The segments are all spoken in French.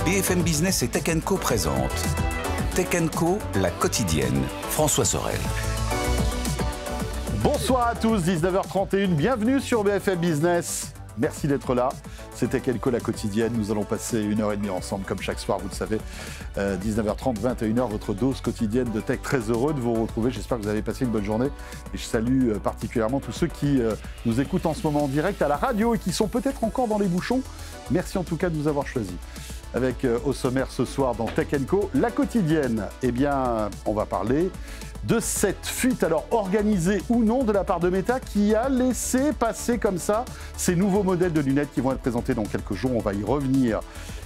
BFM Business et Tech Co présente Tech Co, la quotidienne. François Sorel. Bonsoir à tous, 19h31, bienvenue sur BFM Business. Merci d'être là. C'était Tech Co, la quotidienne. Nous allons passer 1h30 ensemble, comme chaque soir, vous le savez. 19h30, 21h, votre dose quotidienne de tech. Très heureux de vous retrouver. J'espère que vous avez passé une bonne journée. Et je salue particulièrement tous ceux qui nous écoutent en ce moment en direct à la radio et qui sont peut-être encore dans les bouchons. Merci en tout cas de nous avoir choisis. Avec au sommaire ce soir dans Tech Co, la quotidienne. Eh bien, on va parler de cette fuite, alors organisée ou non, de la part de Meta, qui a laissé passer comme ça ces nouveaux modèles de lunettes qui vont être présentés dans quelques jours. On va y revenir.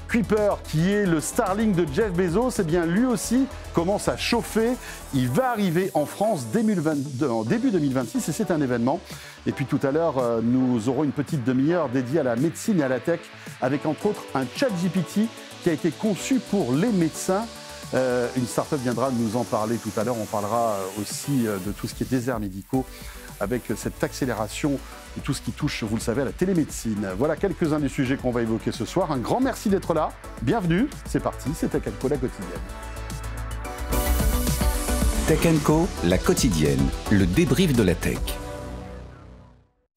Kuiper, qui est le Starlink de Jeff Bezos, eh bien lui aussi commence à chauffer. Il va arriver en France en début 2026 et c'est un événement. Et puis tout à l'heure, nous aurons une petite demi-heure dédiée à la médecine et à la tech, avec entre autres un ChatGPT qui a été conçu pour les médecins. Une start-up viendra nous en parler tout à l'heure. On parlera aussi de tout ce qui est déserts médicaux avec cette accélération de tout ce qui touche, vous le savez, à la télémédecine. Voilà quelques-uns des sujets qu'on va évoquer ce soir. Un grand merci d'être là. Bienvenue, c'est parti, c'est Tech Co, la quotidienne. Tech Co, la quotidienne, le débrief de la tech.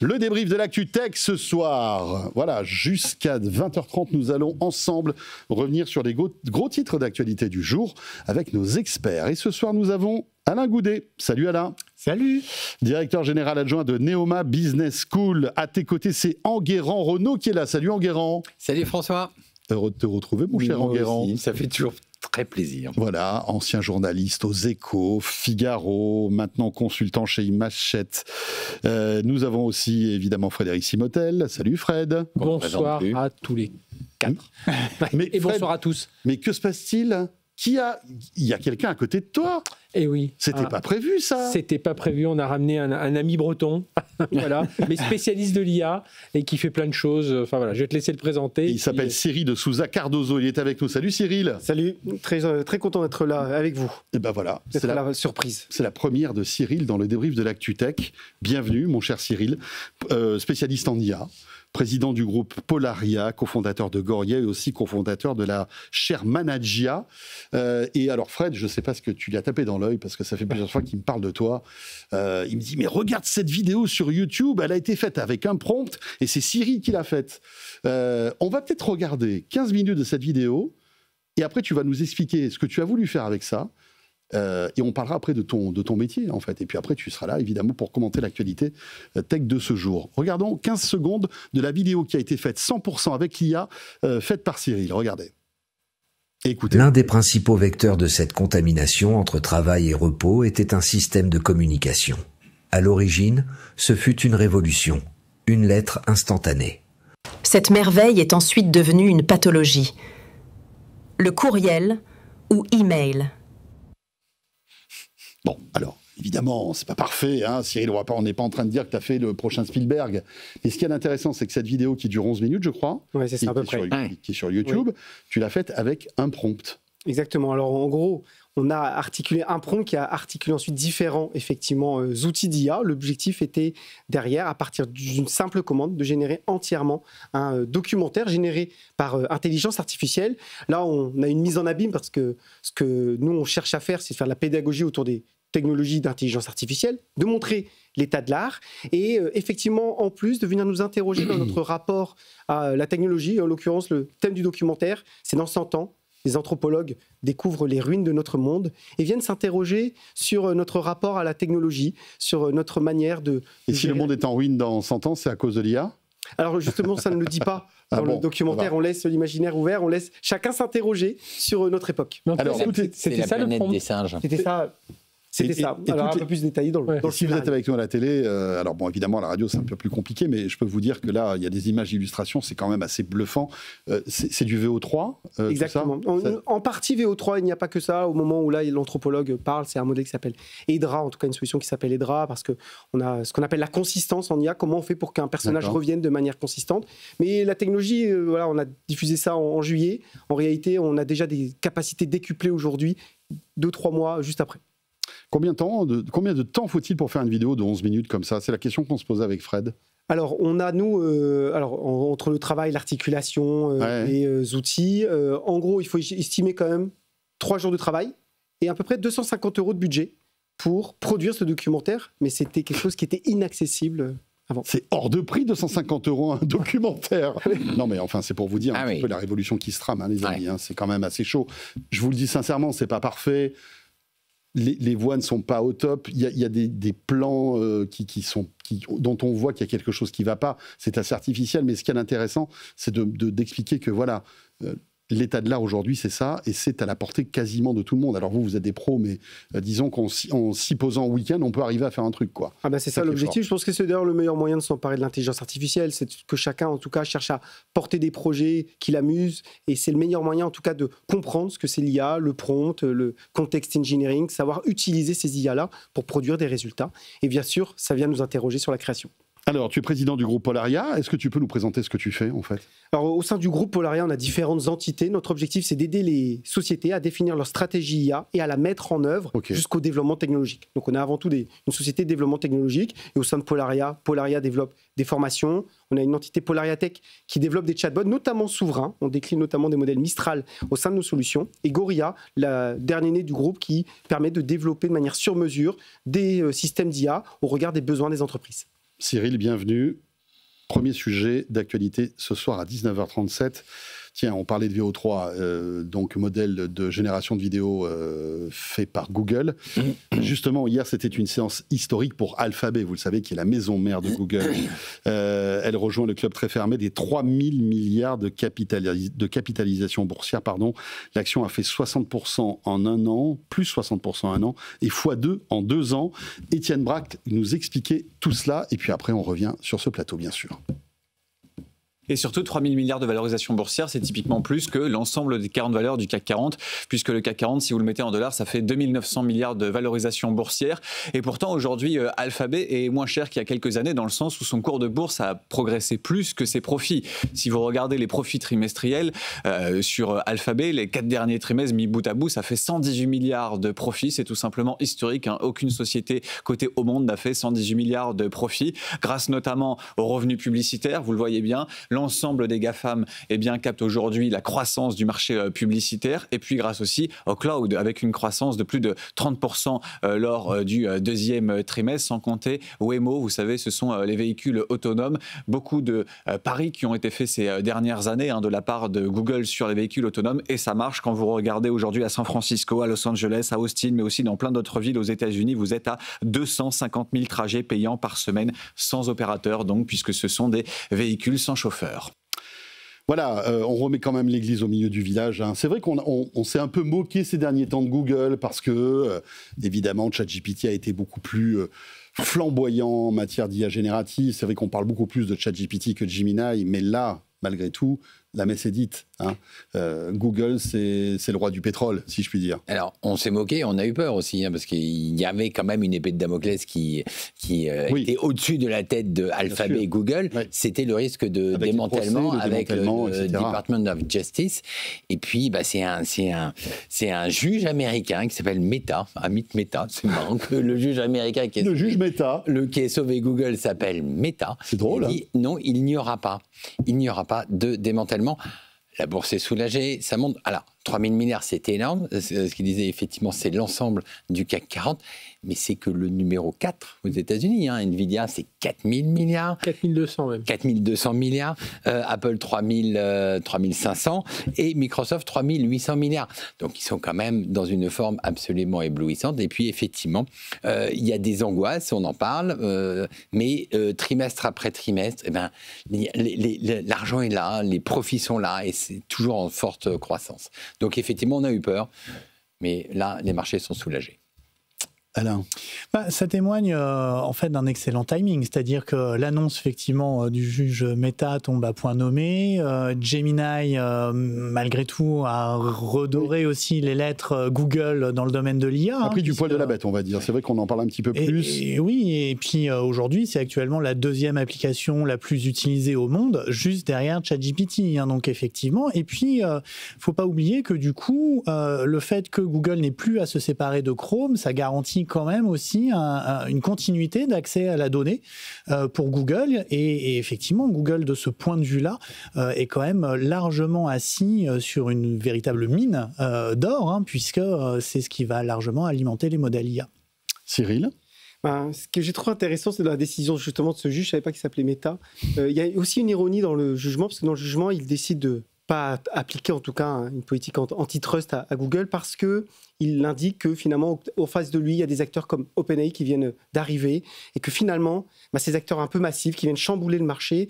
Le débrief de l'actu tech ce soir. Voilà, jusqu'à 20h30, nous allons ensemble revenir sur les gros titres d'actualité du jour avec nos experts. Et ce soir, nous avons Alain Goudet. Salut Alain. Salut. Directeur général adjoint de Neoma Business School. À tes côtés, c'est Enguerrand Renaud qui est là. Salut Enguerrand. Salut François. Heureux de te retrouver, mon cher Enguerrand. Ça fait toujours très plaisir. Voilà, ancien journaliste aux Échos, Figaro, maintenant consultant chez Imachette. Nous avons aussi évidemment Frédéric Simotel. Salut Fred. Bonsoir à tous les quatre. Et Fred, bonsoir à tous. Mais que se passe-t-il ? Il y a quelqu'un à côté de toi. Eh oui. C'était pas prévu, ça. C'était pas prévu. On a ramené un ami breton, voilà, mais spécialiste de l'IA et qui fait plein de choses. Enfin voilà, je vais te laisser le présenter. Il s'appelle Cyril de Souza Cardozo. Il est avec nous. Salut Cyril. Salut. Très content d'être là avec vous. Et ben voilà. C'est la surprise. C'est la première de Cyril dans le débrief de l'actu tech. Bienvenue, mon cher Cyril, spécialiste en IA. Président du groupe Polaria, cofondateur de Goria et aussi cofondateur de la chaire Managia. Et alors Fred, je ne sais pas ce que tu lui as tapé dans l'œil parce que ça fait plusieurs fois qu'il me parle de toi. Il me dit, mais regarde cette vidéo sur YouTube, elle a été faite avec un prompt et c'est Cyril qui l'a faite. On va peut-être regarder 15 minutes de cette vidéo et après tu vas nous expliquer ce que tu as voulu faire avec ça. Et on parlera après de ton métier, en fait. Et puis après, tu seras là, évidemment, pour commenter l'actualité tech de ce jour. Regardons 15 secondes de la vidéo qui a été faite 100% avec l'IA, faite par Cyril. Regardez. Écoutez. L'un des principaux vecteurs de cette contamination entre travail et repos était un système de communication. À l'origine, ce fut une révolution, une lettre instantanée. Cette merveille est ensuite devenue une pathologie. Le courriel ou email. Bon, alors, évidemment, c'est pas parfait, hein, Cyril, on n'est pas en train de dire que tu as fait le prochain Spielberg. Mais ce qui est intéressant, c'est que cette vidéo qui dure 11 minutes, je crois, ouais, c'est ça, à peu près. Qui est sur YouTube, oui. Tu l'as faite avec un prompt. Exactement. Alors, en gros, on a articulé un prompt qui a articulé ensuite différents, effectivement, outils d'IA. L'objectif était, derrière, à partir d'une simple commande, de générer entièrement un documentaire généré par intelligence artificielle. Là, on a une mise en abîme parce que ce que nous, on cherche à faire, c'est de faire de la pédagogie autour des technologies d'intelligence artificielle, de montrer l'état de l'art et effectivement, en plus, de venir nous interroger dans notre rapport à la technologie. En l'occurrence, le thème du documentaire, c'est dans 100 ans. Les anthropologues découvrent les ruines de notre monde et viennent s'interroger sur notre rapport à la technologie, sur notre manière de... Et si le monde est en ruine dans 100 ans, c'est à cause de l'IA ? Alors justement, ça ne le dit pas. Dans le documentaire, on laisse l'imaginaire ouvert, on laisse chacun s'interroger sur notre époque. Alors, c'était ça le prompt des singes. C'était ça. Alors un peu plus détaillé dans le Si vous êtes avec nous à la télé, alors bon, évidemment, à la radio, c'est un peu plus compliqué, mais je peux vous dire que là, il y a des images d'illustration, c'est quand même assez bluffant. C'est du VO3 Exactement. En partie VO3, il n'y a pas que ça. Au moment où là, l'anthropologue parle, c'est un modèle qui s'appelle EDRA, en tout cas une solution qui s'appelle EDRA, parce qu'on a ce qu'on appelle la consistance en IA, comment on fait pour qu'un personnage revienne de manière consistante. Mais la technologie, voilà, on a diffusé ça en juillet. En réalité, on a déjà des capacités décuplées aujourd'hui, 2-3 mois juste après. Combien de temps faut-il pour faire une vidéo de 11 minutes comme ça? C'est la question qu'on se posait avec Fred. Alors, on a, nous, entre le travail, l'articulation, les outils, en gros, il faut estimer quand même 3 jours de travail et à peu près 250 € de budget pour produire ce documentaire. Mais c'était quelque chose qui était inaccessible avant. C'est hors de prix, 250 € un documentaire. Non, mais enfin, c'est pour vous dire un peu la révolution qui se trame, les amis. C'est quand même assez chaud. Je vous le dis sincèrement, c'est pas parfait. Les voix ne sont pas au top. Il y a des plans dont on voit qu'il y a quelque chose qui ne va pas. C'est assez artificiel, mais ce qui est intéressant, c'est d'expliquer que voilà, l'état de l'art aujourd'hui, c'est ça, et c'est à la portée quasiment de tout le monde. Alors vous êtes des pros, mais disons qu'en s'y posant au week-end, on peut arriver à faire un truc, quoi. Ah bah c'est ça l'objectif. Je pense que c'est d'ailleurs le meilleur moyen de s'emparer de l'intelligence artificielle, c'est que chacun, en tout cas, cherche à porter des projets qui l'amusent, et c'est le meilleur moyen, en tout cas, de comprendre ce que c'est l'IA, le prompt, le context engineering, savoir utiliser ces IA-là pour produire des résultats. Et bien sûr, ça vient nous interroger sur la création. Alors, tu es président du groupe Polaria. Est-ce que tu peux nous présenter ce que tu fais, en fait? Alors, au sein du groupe Polaria, on a différentes entités. Notre objectif, c'est d'aider les sociétés à définir leur stratégie IA et à la mettre en œuvre jusqu'au développement technologique. Donc, on a avant tout une société de développement technologique. Et au sein de Polaria, Polaria développe des formations. On a une entité Polaria Tech qui développe des chatbots, notamment souverains. On décline notamment des modèles Mistral au sein de nos solutions. Et Gorilla, la dernière née du groupe, qui permet de développer de manière sur mesure des systèmes d'IA au regard des besoins des entreprises. Cyril, bienvenue. Premier sujet d'actualité ce soir à 19h37. Tiens, on parlait de VO3, donc modèle de génération de vidéos fait par Google. Justement, hier, c'était une séance historique pour Alphabet, vous le savez, qui est la maison mère de Google. Elle rejoint le club très fermé des 3 000 milliards de capitalisation boursière. L'action a fait 60% en un an, plus 60% en un an, et x2 en 2 ans. Étienne Braque nous expliquait tout cela, et puis après, on revient sur ce plateau, bien sûr. Et surtout, 3 000 milliards de valorisation boursière, c'est typiquement plus que l'ensemble des 40 valeurs du CAC 40, puisque le CAC 40, si vous le mettez en dollars, ça fait 2 900 milliards de valorisation boursière. Et pourtant, aujourd'hui, Alphabet est moins cher qu'il y a quelques années, dans le sens où son cours de bourse a progressé plus que ses profits. Si vous regardez les profits trimestriels sur Alphabet, les 4 derniers trimestres mis bout à bout, ça fait 118 milliards de profits. C'est tout simplement historique. Aucune société cotée au monde n'a fait 118 milliards de profits, grâce notamment aux revenus publicitaires, vous le voyez bien. L'ensemble des GAFAM capte aujourd'hui la croissance du marché publicitaire, et puis grâce aussi au cloud, avec une croissance de plus de 30% lors du deuxième trimestre, sans compter Waymo, vous savez, ce sont les véhicules autonomes. Beaucoup de paris qui ont été faits ces dernières années de la part de Google sur les véhicules autonomes, et ça marche. Quand vous regardez aujourd'hui à San Francisco, à Los Angeles, à Austin, mais aussi dans plein d'autres villes aux États-Unis, vous êtes à 250 000 trajets payants par semaine sans opérateur, donc, puisque ce sont des véhicules sans chauffeur. Voilà, on remet quand même l'église au milieu du village. C'est vrai qu'on s'est un peu moqué ces derniers temps de Google parce que, évidemment, ChatGPT a été beaucoup plus flamboyant en matière d'IA générative. C'est vrai qu'on parle beaucoup plus de ChatGPT que de Gemini, mais là, malgré tout, la messe est dite. Google, c'est le roi du pétrole, si je puis dire. Alors, on s'est moqué, on a eu peur aussi, parce qu'il y avait quand même une épée de Damoclès qui était au-dessus de la tête de Alphabet et Google. Oui. C'était le risque de démantèlement avec le Department of Justice. Et puis, c'est un juge américain qui s'appelle Meta, Amit Meta. C'est marrant que le juge américain qui est sauvé Google s'appelle Meta. C'est drôle. Il dit, non, il n'y aura pas de démantèlement. La bourse est soulagée, ça monte. Alors, 3 000 milliards, c'est énorme. Ce qu'il disait, effectivement, c'est l'ensemble du CAC 40. Mais c'est que le numéro 4 aux États-Unis. Nvidia, c'est 4 000 milliards. 4 200 même. 4 200 milliards. Apple, 3 500. Et Microsoft, 3 800 milliards. Donc, ils sont quand même dans une forme absolument éblouissante. Et puis, effectivement, il y a des angoisses, on en parle. Mais trimestre après trimestre, l'argent est là, les profits sont là. Et c'est toujours en forte croissance. Donc, effectivement, on a eu peur. Mais là, les marchés sont soulagés. Alain. Ça témoigne en fait d'un excellent timing, c'est-à-dire que l'annonce effectivement du juge Meta tombe à point nommé, Gemini malgré tout a redoré aussi les lettres Google dans le domaine de l'IA. A pris du poil de la bête, on va dire. C'est vrai qu'on en parle un petit peu plus. Et puis aujourd'hui c'est actuellement la deuxième application la plus utilisée au monde, juste derrière ChatGPT. Donc effectivement, et puis faut pas oublier que du coup le fait que Google n'ait plus à se séparer de Chrome, ça garantit garantit quand même aussi une continuité d'accès à la donnée pour Google. Et effectivement, Google, de ce point de vue-là, est quand même largement assis sur une véritable mine d'or, hein, puisque c'est ce qui va largement alimenter les modèles IA. Cyril ? Ce que j'ai trouvé intéressant, c'est dans la décision justement de ce juge, je ne savais pas qu'il s'appelait Meta. Il y a aussi une ironie dans le jugement, parce que dans le jugement, il décide de pas appliquer en tout cas une politique antitrust à Google, parce qu'il indique que finalement, en face de lui, il y a des acteurs comme OpenAI qui viennent d'arriver, et que finalement, ces acteurs un peu massifs qui viennent chambouler le marché,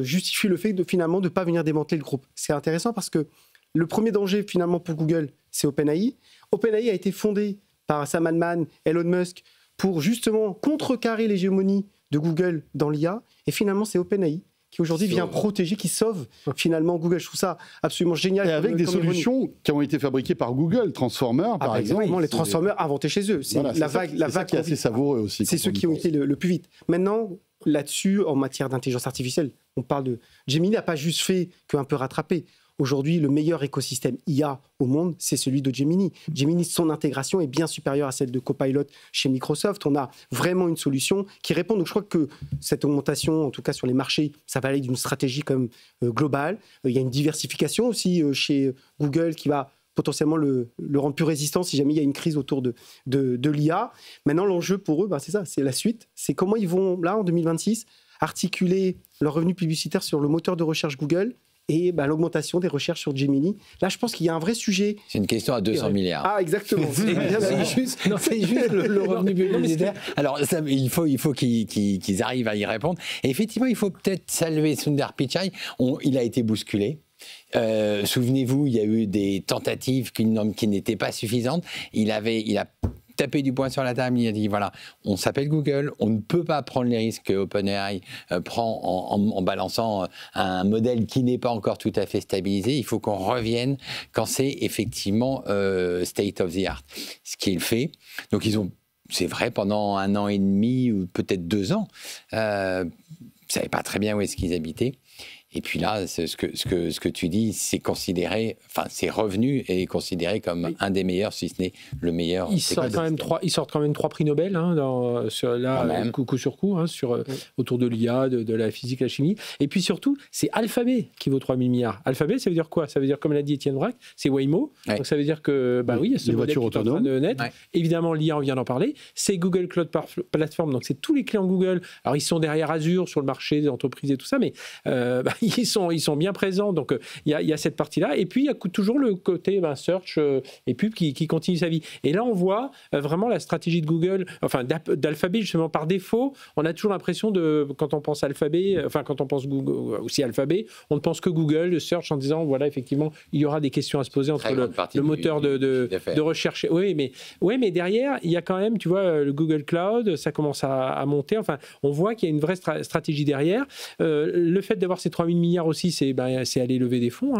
justifient le fait de finalement de ne pas venir démanteler le groupe. C'est intéressant parce que le premier danger finalement pour Google, c'est OpenAI. OpenAI a été fondé par Sam Altman, Elon Musk, pour justement contrecarrer l'hégémonie de Google dans l'IA. Et finalement, c'est OpenAI qui aujourd'hui vient protéger, qui sauve finalement Google. Je trouve ça absolument génial. Et avec des solutions qui ont été fabriquées par Google, Transformers par exemple. Exactement, les Transformers inventés chez eux. C'est la vague qui est assez savoureux aussi. C'est ceux qui ont été le plus vite. Maintenant, là-dessus, en matière d'intelligence artificielle, on parle de... Gemini n'a pas juste fait qu'un peu rattraper. Aujourd'hui, le meilleur écosystème IA au monde, c'est celui de Gemini. Gemini, son intégration est bien supérieure à celle de Copilot chez Microsoft. On a vraiment une solution qui répond. Donc, je crois que cette augmentation, en tout cas sur les marchés, ça va aller d'une stratégie comme globale. Il y a une diversification aussi chez Google qui va potentiellement le rendre plus résistant si jamais il y a une crise autour de l'IA. Maintenant, l'enjeu pour eux, c'est ça, c'est la suite. C'est comment ils vont, là, en 2026, articuler leurs revenus publicitaires sur le moteur de recherche Google et l'augmentation des recherches sur Gemini. Là, je pense qu'il y a un vrai sujet. C'est une question à 200 milliards. Ah, exactement. C'est juste le revenu publicitaire. Alors, il faut qu'ils arrivent à y répondre. Et effectivement, il faut peut-être saluer Sundar Pichai. Il a été bousculé. Souvenez-vous, il y a eu des tentatives qui n'étaient pas suffisantes. Il a tapé du poing sur la table, il a dit voilà, on s'appelle Google, on ne peut pas prendre les risques que OpenAI prend en balançant un modèle qui n'est pas encore tout à fait stabilisé. Il faut qu'on revienne quand c'est effectivement state of the art. Ce qui est le fait. Donc c'est vrai, pendant 1 an et demi ou peut-être 2 ans, ils ne savaient pas très bien où est-ce qu'ils habitaient. Et puis là, ce que tu dis, c'est considéré, c'est revenu et considéré comme un des meilleurs, si ce n'est le meilleur. Ils sortent quand même 3 prix Nobel, coup sur coup, autour de l'IA, de la physique, la chimie. Et puis surtout, c'est Alphabet qui vaut 3 000 milliards. Alphabet, ça veut dire quoi? Ça veut dire, comme l'a dit Étienne Braque, c'est Waymo. Ouais. Donc ça veut dire que, il y a ce modèle qui est en train de naître. Ouais. Évidemment, l'IA, on vient d'en parler. C'est Google Cloud Platform, donc c'est tous les clients Google. Alors, ils sont derrière Azure sur le marché des entreprises et tout ça, mais ils sont bien présents, donc il y a cette partie-là. Et puis, il y a toujours le côté search et pub qui continue sa vie. Et là, on voit vraiment la stratégie de Google, d'Alphabet, justement, par défaut. On a toujours l'impression quand on pense Alphabet, quand on pense Google, aussi Alphabet, on ne pense que Google, le search, en disant, voilà, effectivement, il y aura des questions à se poser entre le moteur de recherche. Oui, mais derrière, il y a quand même, tu vois, le Google Cloud, ça commence à monter. Enfin, on voit qu'il y a une vraie stratégie derrière. Le fait d'avoir ces 3 000 milliards aussi, c'est aller lever des fonds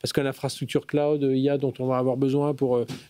parce que l'infrastructure cloud IA dont on va avoir besoin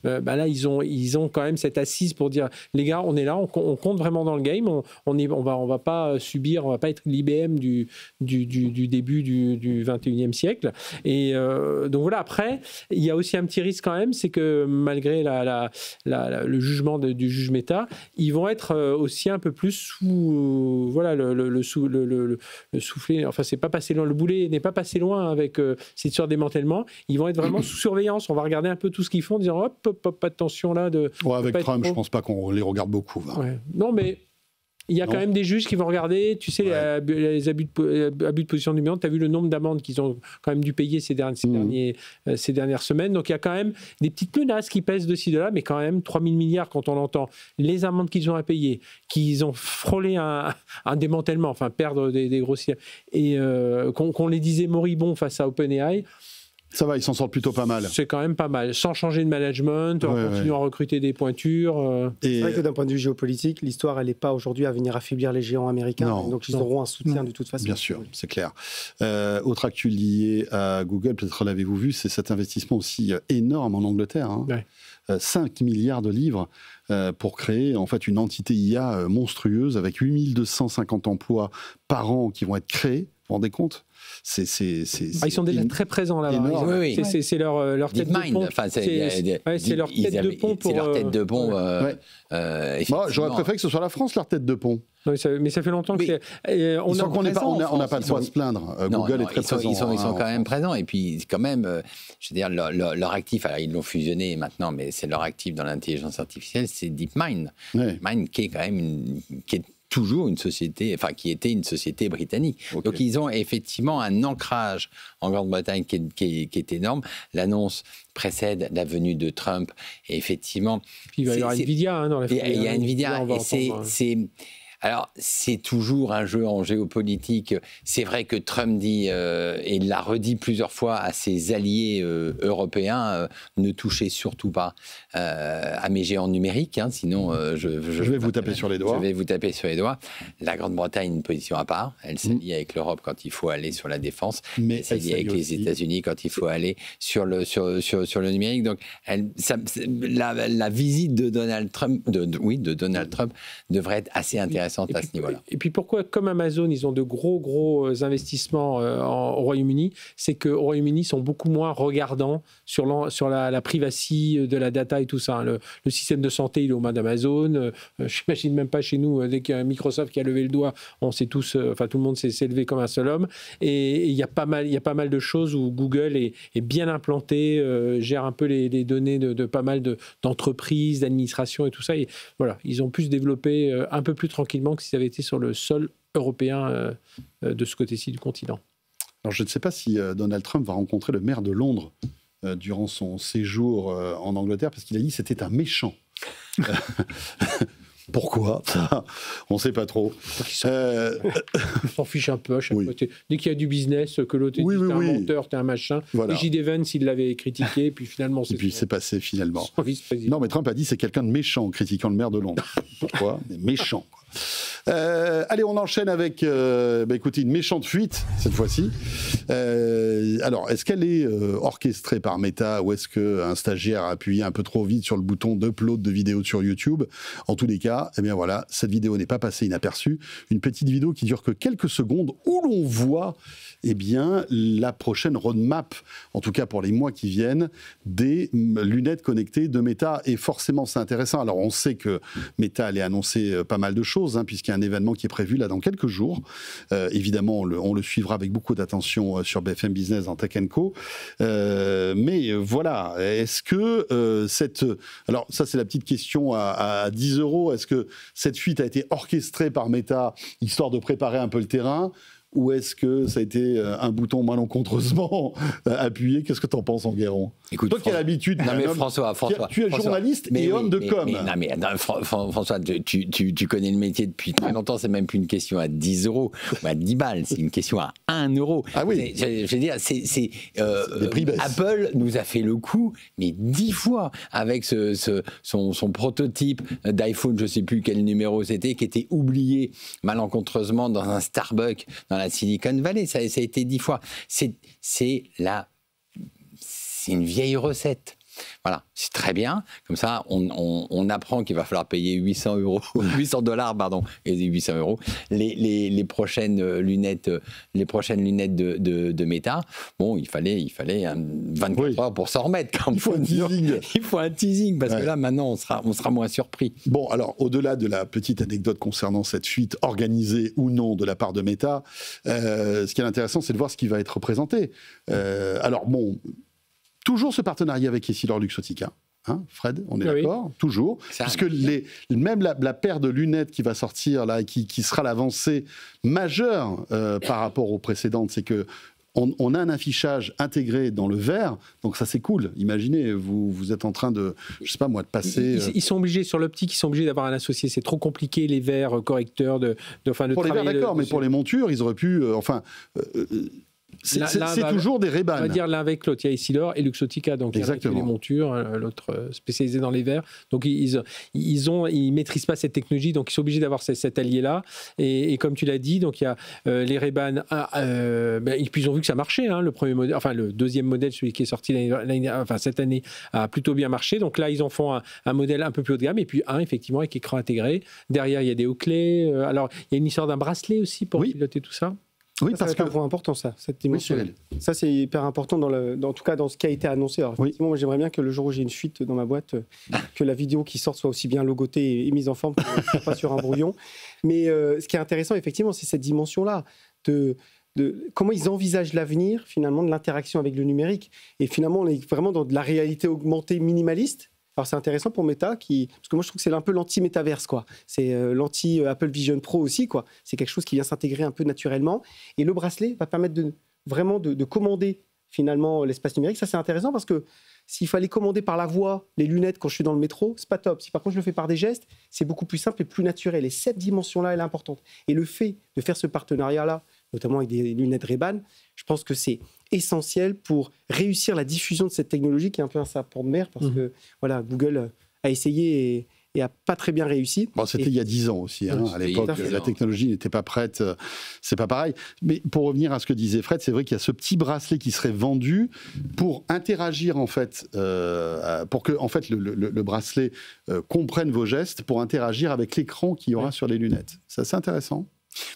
là, ils ont quand même cette assise pour dire les gars, on est là, on compte vraiment dans le game, on va pas subir, on va pas être l'IBM du début du 21e siècle. Et donc voilà, après, il y a aussi un petit risque quand même, c'est que malgré le jugement du juge Meta, ils vont être aussi un peu plus sous le soufflet, c'est pas passé loin, le boulet n'est pas passé loin avec cette histoire de démantèlement. Ils vont être vraiment sous surveillance. On va regarder un peu tout ce qu'ils font, en disant hop, pas de tension là. Avec Trump, je pense pas qu'on les regarde beaucoup. Ouais. Non, mais il y a quand même des juges qui vont regarder, tu sais, les abus de position dominante. Tu as vu le nombre d'amendes qu'ils ont quand même dû payer ces dernières semaines. Donc il y a quand même des petites menaces qui pèsent de ci, de là, mais quand même 3 000 milliards quand on l'entend. Les amendes qu'ils ont à payer, qu'ils ont frôlé un démantèlement, perdre des grossiers, et qu'on les disait moribonds face à OpenAI. Ça va, ils s'en sortent plutôt pas mal. C'est quand même pas mal. Sans changer de management, en continuant à recruter des pointures. C'est vrai que d'un point de vue géopolitique, l'histoire, elle n'est pas aujourd'hui à venir affaiblir les géants américains. Donc ils auront un soutien de toute façon. Bien sûr, c'est clair. Autre actu lié à Google, peut-être l'avez-vous vu, c'est cet investissement aussi énorme en Angleterre. 5 milliards de livres pour créer en fait une entité IA monstrueuse avec 8250 emplois par an qui vont être créés. vous rendez compte? Ils sont déjà très présents là-bas. Oui. C'est leur tête de pont. Enfin, c'est leur tête de pont. C'est leur tête de pont. Moi, j'aurais préféré que ce soit la France, leur tête de pont. Oui, mais ça fait longtemps que on n'a pas de quoi se plaindre. Google est très présent. Ils sont quand même présents. Et puis, quand même, je veux dire, leur actif, alors ils l'ont fusionné maintenant, mais c'est leur actif dans l'intelligence artificielle, c'est DeepMind. DeepMind, qui est quand même qui est toujours une société, enfin qui était une société britannique. Donc ils ont effectivement un ancrage en Grande-Bretagne qui est énorme. L'annonce précède la venue de Trump. Et effectivement, puis il va y avoir Nvidia dans la foulée. Il y a Nvidia et alors, c'est toujours un jeu en géopolitique. C'est vrai que Trump dit, et l'a redit plusieurs fois à ses alliés européens, ne touchez surtout pas à mes géants numériques, hein, sinon je vais vous taper sur les doigts. Je vais vous taper sur les doigts. La Grande-Bretagne a une position à part. Elle s'allie avec l'Europe quand il faut aller sur la défense. Mais elle s'allie avec les États-Unis quand il faut aller sur le numérique. Donc, la visite de Donald Trump, de Donald Trump devrait être assez intéressante. À ce niveau-là. Et puis pourquoi, comme Amazon, ils ont de gros investissements au Royaume-Uni, c'est qu'au Royaume-Uni, ils sont beaucoup moins regardants sur la privacy de la data et tout ça. Le système de santé, il est aux mains d'Amazon. Je n'imagine même pas chez nous, dès qu'il y a Microsoft qui a levé le doigt, on sait tous, tout le monde s'est levé comme un seul homme. Et il y a pas mal de choses où Google est bien implanté, gère un peu les données de pas mal d'entreprises, d'administrations et tout ça. Et voilà, ils ont pu se développer un peu plus tranquillement que s'ils avaient été sur le sol européen de ce côté-ci du continent. Alors je ne sais pas si Donald Trump va rencontrer le maire de Londres durant son séjour en Angleterre, parce qu'il a dit que c'était un méchant. Pourquoi? On ne sait pas trop. On s'en fiche un peu à chaque fois. Dès qu'il y a du business, que l'autre est un menteur, t'es un machin. Voilà. Et J.D. Vance, il l'avait critiqué, puis finalement... c'est passé finalement. Non, mais Trump a dit c'est quelqu'un de méchant en critiquant le maire de Londres. Pourquoi? Méchant. Allez, on enchaîne avec écoutez, une méchante fuite, cette fois-ci. Alors, est-ce qu'elle est orchestrée par Meta, ou est-ce qu'un stagiaire a appuyé un peu trop vite sur le bouton d'upload de vidéo sur YouTube? En tous les cas, eh bien voilà, cette vidéo n'est pas passée inaperçue. Une petite vidéo qui dure que quelques secondes, où l'on voit la prochaine roadmap, en tout cas pour les mois qui viennent, des lunettes connectées de Meta. Et forcément, c'est intéressant. Alors, on sait que Meta allait annoncer pas mal de choses, puisqu'il y a un événement qui est prévu là dans quelques jours. Évidemment, on le suivra avec beaucoup d'attention sur BFM Business dans Tech & Co. Mais voilà, est-ce que alors ça, c'est la petite question à 10 €. Est-ce que cette fuite a été orchestrée par Meta, histoire de préparer un peu le terrain, ou est-ce que ça a été un bouton malencontreusement appuyé? Qu'est-ce que tu en penses, Enguerrand? Écoute, toi qui as l'habitude... Non mais François, tu es journaliste et homme de com. François, tu connais le métier depuis très longtemps, c'est même plus une question à 10 € ou à 10 balles, c'est une question à 1 €. Ah oui. Je veux dire, Apple nous a fait le coup, mais 10 fois, avec son prototype d'iPhone, je ne sais plus quel numéro c'était, qui était oublié malencontreusement dans un Starbucks, dans la Silicon Valley. Ça a été 10 fois. C'est une vieille recette. Voilà, c'est très bien. Comme ça, on apprend qu'il va falloir payer 800 $, pardon, et 800 €. Les prochaines lunettes, de Meta. Bon, il fallait 24 heures pour s'en remettre. Quand il faut un teasing. Il faut un teasing parce que là, maintenant, on sera moins surpris. Bon, alors, au-delà de la petite anecdote concernant cette fuite organisée ou non de la part de Meta, ce qui est intéressant, c'est de voir ce qui va être représenté. Alors, bon. Toujours ce partenariat avec Essilor-Luxottica, Fred, on est d'accord? Toujours. Puisque même la paire de lunettes qui va sortir, là, qui sera l'avancée majeure par rapport aux précédentes, c'est que on a un affichage intégré dans le verre, donc ça c'est cool. Imaginez, vous êtes en train de, je sais pas moi, de passer... Ils sont obligés, sur l'optique, ils sont obligés d'avoir un associé. C'est trop compliqué, les verres correcteurs de pour les verres, d'accord, mais pour les montures, ils auraient pu... C'est toujours des Ray-Ban. On va dire l'un avec l'autre. Il y a Essilor et Luxottica, donc il y a les montures, l'autre spécialisé dans les verres. Donc ils maîtrisent pas cette technologie, donc ils sont obligés d'avoir cet allié-là. Et comme tu l'as dit, donc il y a les Ray-Ban. Et puis ils ont vu que ça marchait. Le premier modèle, le deuxième modèle, celui qui est sorti cette année, a plutôt bien marché. Donc là, ils en font un modèle un peu plus haut de gamme, et puis effectivement avec écran intégré. Derrière, il y a des Oakley. Alors il y a une histoire d'un bracelet aussi pour piloter tout ça. Oui, ça, parce que c'est un point important, cette dimension. Oui, ça, c'est hyper important, en tout cas dans ce qui a été annoncé. Alors, effectivement, moi, j'aimerais bien que le jour où j'ai une fuite dans ma boîte, que la vidéo qui sort soit aussi bien logotée et mise en forme que pas sur un brouillon. Mais ce qui est intéressant, effectivement, c'est cette dimension-là de comment ils envisagent l'avenir, finalement, de l'interaction avec le numérique. Et finalement, on est vraiment dans de la réalité augmentée minimaliste. Alors, c'est intéressant pour Meta, parce que moi, je trouve que c'est un peu l'anti-métaverse, quoi. C'est l'anti-Apple Vision Pro aussi, quoi. C'est quelque chose qui vient s'intégrer un peu naturellement. Et le bracelet va permettre vraiment de commander, finalement, l'espace numérique. Ça, c'est intéressant parce que s'il fallait commander par la voix les lunettes quand je suis dans le métro, c'est pas top. Si par contre, je le fais par des gestes, c'est beaucoup plus simple et plus naturel. Et cette dimension-là, elle est importante. Et le fait de faire ce partenariat-là, notamment avec des lunettes Ray-Ban, je pense que c'est essentiel pour réussir la diffusion de cette technologie qui est un peu un serpent de mer parce que voilà, Google a essayé et n'a pas très bien réussi. Bon, c'était il y a 10 ans aussi. Hein. À l'époque, la technologie n'était pas prête. C'est pas pareil. Mais pour revenir à ce que disait Fred, c'est vrai qu'il y a ce petit bracelet qui serait vendu pour interagir, en fait, pour que en fait, le bracelet comprenne vos gestes, pour interagir avec l'écran qu'il y aura sur les lunettes. C'est assez intéressant.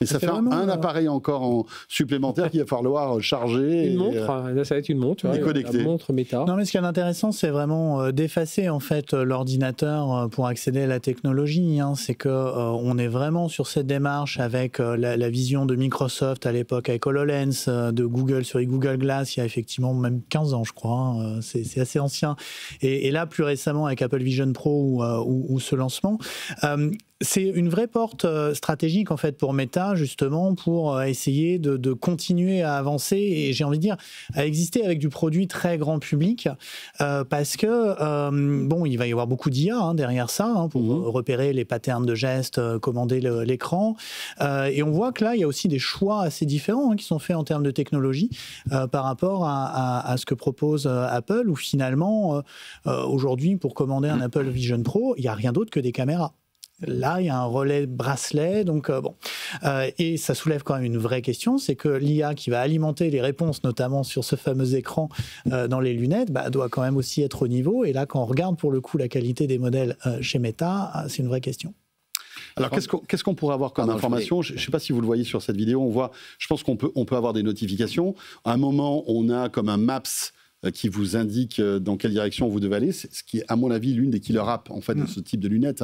Et ça fait un appareil encore supplémentaire qu'il va falloir charger. Une montre, là ça va être une montre, une montre Meta. Non, mais ce qui est intéressant, c'est vraiment d'effacer en fait l'ordinateur pour accéder à la technologie. Hein. C'est que on est vraiment sur cette démarche avec la vision de Microsoft à l'époque avec HoloLens, de Google sur les Google Glass, il y a effectivement même 15 ans, je crois. Hein. C'est assez ancien. Et là, plus récemment avec Apple Vision Pro ou ce lancement. C'est une vraie porte stratégique en fait pour Meta justement pour essayer de continuer à avancer et j'ai envie de dire à exister avec du produit très grand public parce que bon il va y avoir beaucoup d'IA derrière ça pour repérer les patterns de gestes, commander l'écran et on voit que là il y a aussi des choix assez différents qui sont faits en termes de technologie par rapport à ce que propose Apple où finalement aujourd'hui pour commander un Apple Vision Pro il n'y a rien d'autre que des caméras. Là, il y a un relais bracelet, donc bon. Et ça soulève quand même une vraie question, c'est que l'IA qui va alimenter les réponses, notamment sur ce fameux écran dans les lunettes, doit quand même aussi être au niveau. Et là, quand on regarde pour le coup la qualité des modèles chez Meta, c'est une vraie question. Alors, qu'est-ce qu'on pourrait avoir comme information ? Je ne sais pas si vous le voyez sur cette vidéo, je pense qu'on peut avoir des notifications. À un moment, on a comme un Maps qui vous indique dans quelle direction vous devez aller, c'est ce qui est à mon avis l'une des killer apps en fait de ce type de lunettes.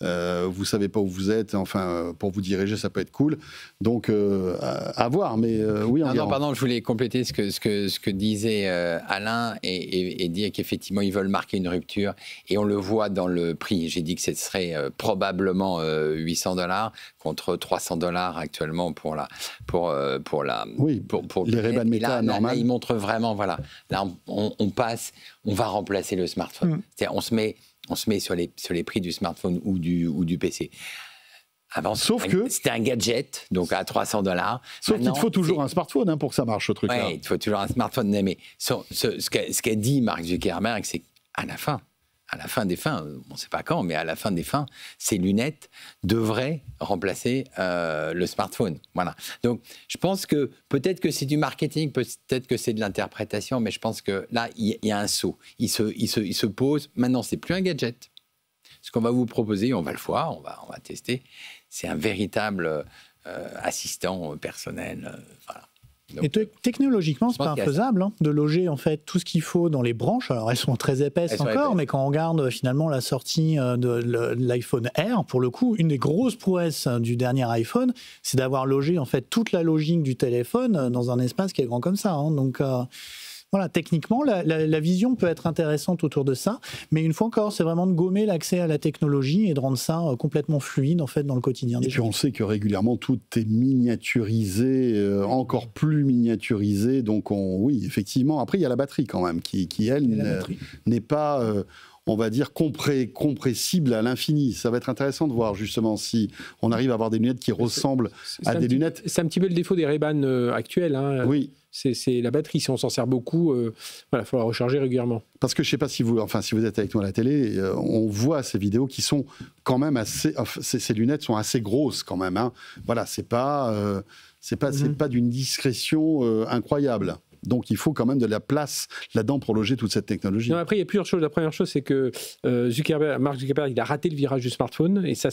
Vous savez pas où vous êtes, enfin pour vous diriger ça peut être cool. Donc à voir, mais oui. Non, pardon, je voulais compléter ce que disait Alain et dire qu'effectivement ils veulent marquer une rupture et on le voit dans le prix. J'ai dit que ce serait probablement $800 contre $300 actuellement pour la les Ray-Ban Meta normal. Là, il montre vraiment voilà. Là, on passe, on va remplacer le smartphone. C'est-à-dire, on se met sur les prix du smartphone ou du PC. Avant, c'était un gadget, donc à $300. Sauf qu'il te faut toujours un smartphone pour que ça marche, ce truc-là. Oui, il faut toujours un smartphone. Mais ce qu'a dit Mark Zuckerberg, c'est qu'à la fin des fins, on ne sait pas quand, mais à la fin des fins, ces lunettes devraient remplacer le smartphone. Voilà. Donc, je pense que peut-être que c'est du marketing, peut-être que c'est de l'interprétation, mais je pense que là, il y a un saut. Il se pose. Maintenant, c'est plus un gadget. Ce qu'on va vous proposer, on va le voir, on va tester. C'est un véritable assistant personnel. Voilà. Donc, et technologiquement, c'est pas infaisable de loger en fait tout ce qu'il faut dans les branches. Alors elles sont très épaisses mais quand on regarde finalement la sortie de l'iPhone Air, pour le coup, une des grosses prouesses du dernier iPhone, c'est d'avoir logé en fait toute la logique du téléphone dans un espace qui est grand comme ça. Donc voilà, techniquement, la vision peut être intéressante autour de ça, mais une fois encore, c'est vraiment de gommer l'accès à la technologie et de rendre ça complètement fluide en fait dans le quotidien. Et puis on sait que régulièrement tout est miniaturisé, encore plus miniaturisé. Donc oui, effectivement. Après, il y a la batterie quand même qui elle, n'est pas on va dire, compressible à l'infini. Ça va être intéressant de voir justement si on arrive à avoir des lunettes qui ressemblent à des lunettes. C'est un petit peu le défaut des Ray-Ban actuels. Oui. C'est la batterie. Si on s'en sert beaucoup, il faut la recharger régulièrement. Parce que je ne sais pas si vous êtes avec nous à la télé, on voit ces vidéos qui sont quand même assez... ces lunettes sont assez grosses quand même. Voilà, c'est pas d'une discrétion incroyable. Donc, il faut quand même de la place là-dedans pour loger toute cette technologie. Non, après, il y a plusieurs choses. La première chose, c'est que Mark Zuckerberg, il a raté le virage du smartphone. Et ça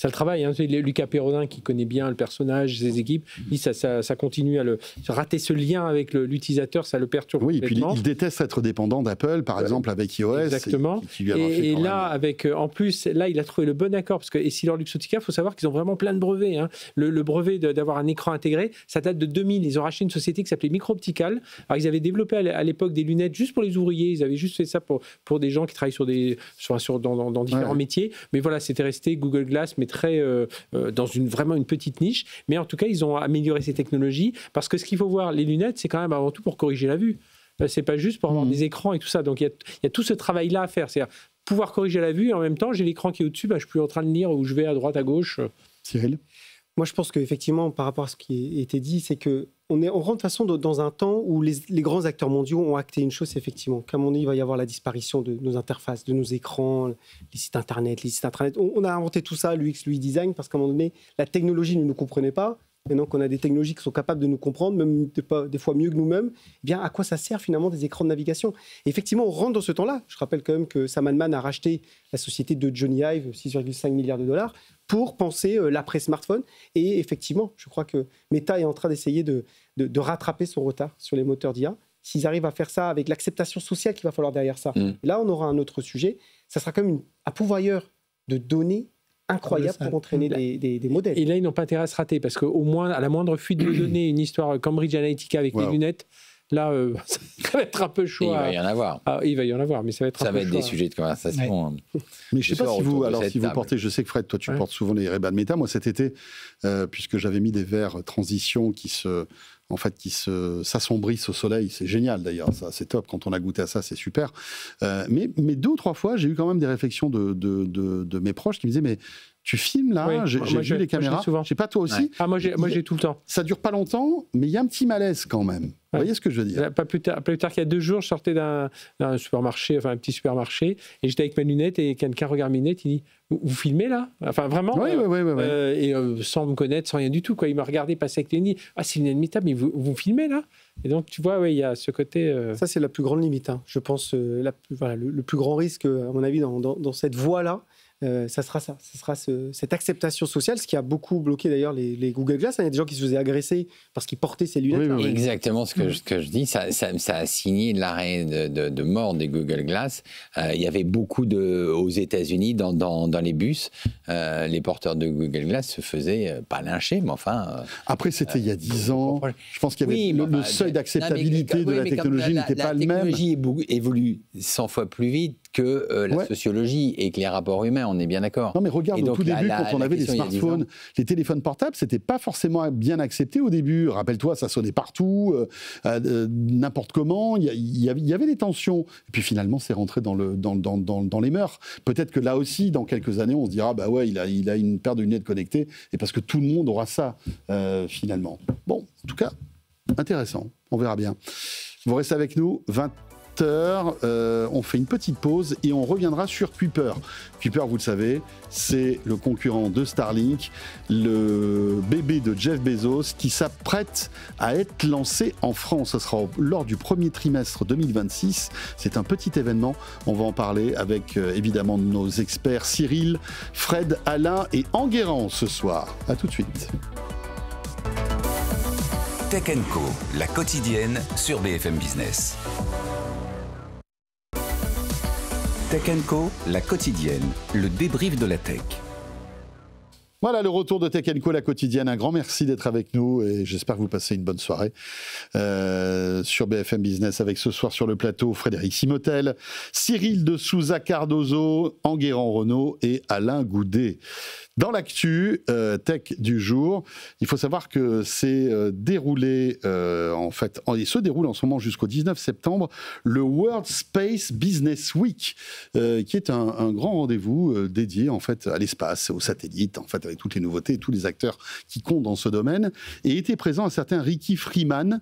Ça le travaille. Hein. Lucas Perrodin, qui connaît bien le personnage, ses équipes, dit ça continue à rater ce lien avec l'utilisateur, ça le perturbe. Oui, et puis complètement. il déteste être dépendant d'Apple, par exemple, avec iOS. Exactement. Et là, avec, en plus, là, il a trouvé le bon accord, parce que EssilorLuxottica, il faut savoir qu'ils ont vraiment plein de brevets. Hein. Le brevet d'avoir un écran intégré, ça date de 2000. Ils ont racheté une société qui s'appelait Micro-Optical. Alors, ils avaient développé à l'époque des lunettes juste pour les ouvriers. Ils avaient juste fait ça pour des gens qui travaillent dans différents métiers. Mais voilà, c'était resté Google Glass, mais très dans vraiment une petite niche. Mais en tout cas, ils ont amélioré ces technologies, parce que ce qu'il faut voir, les lunettes, c'est quand même avant tout pour corriger la vue. C'est pas juste pour avoir des écrans et tout ça. Donc il y a tout ce travail-là à faire. C'est-à-dire pouvoir corriger la vue et en même temps, j'ai l'écran qui est au-dessus, je suis plus en train de lire où je vais à droite, à gauche. Cyril ? Moi, je pense qu'effectivement, par rapport à ce qui a été dit, c'est qu'on rentre de toute façon dans un temps où les grands acteurs mondiaux ont acté une chose, effectivement, qu'à un moment donné, il va y avoir la disparition de nos interfaces, de nos écrans, les sites Internet. On a inventé tout ça, l'UX, l'UI design, parce qu'à un moment donné, la technologie ne nous comprenait pas. Maintenant qu'on a des technologies qui sont capables de nous comprendre, même des fois mieux que nous-mêmes, eh bien, à quoi ça sert finalement des écrans de navigation ? Et effectivement, on rentre dans ce temps-là. Je rappelle quand même que Sam Altman a racheté la société de Johnny Ive, 6,5 milliards de dollars, pour penser l'après-smartphone. Et effectivement, je crois que Meta est en train d'essayer de rattraper son retard sur les moteurs d'IA. S'ils arrivent à faire ça avec l'acceptation sociale qu'il va falloir derrière ça, là, on aura un autre sujet. Ça sera comme un pourvoyeur de données incroyable pour entraîner des modèles. Et là, ils n'ont pas intérêt à se rater, parce qu'au moins, à la moindre fuite de données, une histoire Cambridge Analytica avec les lunettes, là, ça va être un peu chaud. Il va y en avoir. Il va y en avoir, mais ça va être un peu chaud. Ça va être des sujets de conversation. Ouais. Mais je ne sais pas si vous portez, je sais que Fred, toi tu portes souvent les Ray-Ban Meta. Moi cet été, puisque j'avais mis des verres transition qui s'assombrissent au soleil, c'est génial d'ailleurs, ça c'est top, quand on a goûté à ça c'est super. Mais 2 ou 3 fois, j'ai eu quand même des réflexions de mes proches qui me disaient mais tu filmes là, j'ai vu les caméras, je sais pas toi aussi. Moi j'ai tout le temps. Ça dure pas longtemps, mais il y a un petit malaise quand même. Vous voyez ce que je veux dire ? Pas plus tard qu'il y a 2 jours, je sortais d'un supermarché, enfin un petit supermarché, et j'étais avec mes lunettes et quelqu'un regarde mes lunettes, il dit vous filmez là ? Enfin vraiment. Oui. Et sans me connaître, sans rien du tout, quoi. Il m'a regardé passer avec les lunettes, c'est une lunettes, mais vous filmez là ? Et donc tu vois, il y a ce côté. Ça c'est la plus grande limite, hein. Je pense le plus grand risque à mon avis dans cette voie-là. Ça sera cette acceptation sociale, ce qui a beaucoup bloqué d'ailleurs les Google Glass. Il y a des gens qui se faisaient agresser parce qu'ils portaient ces lunettes. Oui. Exactement ce que je dis. Ça a signé l'arrêt de mort des Google Glass. Il y avait beaucoup aux États-Unis, dans les bus, les porteurs de Google Glass se faisaient pas lyncher, mais enfin. Après, c'était il y a 10 ans. Je pense qu'il y avait le seuil d'acceptabilité de la technologie n'était pas le même. La technologie évolue 100 fois plus vite que la sociologie et que les rapports humains. On est bien d'accord. Non, mais regarde, au tout début, quand on avait les smartphones, les téléphones portables, c'était pas forcément bien accepté au début. Rappelle-toi, ça sonnait partout, n'importe comment. Il y avait des tensions. Et puis finalement, c'est rentré dans les mœurs. Peut-être que là aussi, dans quelques années, on se dira, bah ouais, il a une paire de lunettes connectées, et parce que tout le monde aura ça, finalement. Bon, en tout cas, intéressant. On verra bien. Vous restez avec nous. 20h, on fait une petite pause et on reviendra sur Kuiper. Kuiper, vous le savez, c'est le concurrent de Starlink, le bébé de Jeff Bezos qui s'apprête à être lancé en France. Ce sera lors du premier trimestre 2026. C'est un petit événement. On va en parler avec évidemment nos experts Cyril, Fred, Alain et Enguerrand ce soir. À tout de suite. Tech & Co, la quotidienne sur BFM Business. Tech & Co, la quotidienne, le débrief de la tech. Voilà le retour de Tech & Co, la quotidienne. Un grand merci d'être avec nous et j'espère que vous passez une bonne soirée sur BFM Business avec ce soir sur le plateau Frédéric Simotel, Cyril de Souza Cardozo, Enguerrand Renault et Alain Goudet. Dans l'actu tech du jour, il faut savoir que c'est déroulé, il se déroule en ce moment jusqu'au 19 septembre, le World Space Business Week, qui est un grand rendez-vous dédié en fait à l'espace, aux satellites, en fait avec toutes les nouveautés, tous les acteurs qui comptent dans ce domaine. Et était présent un certain Ricky Freeman,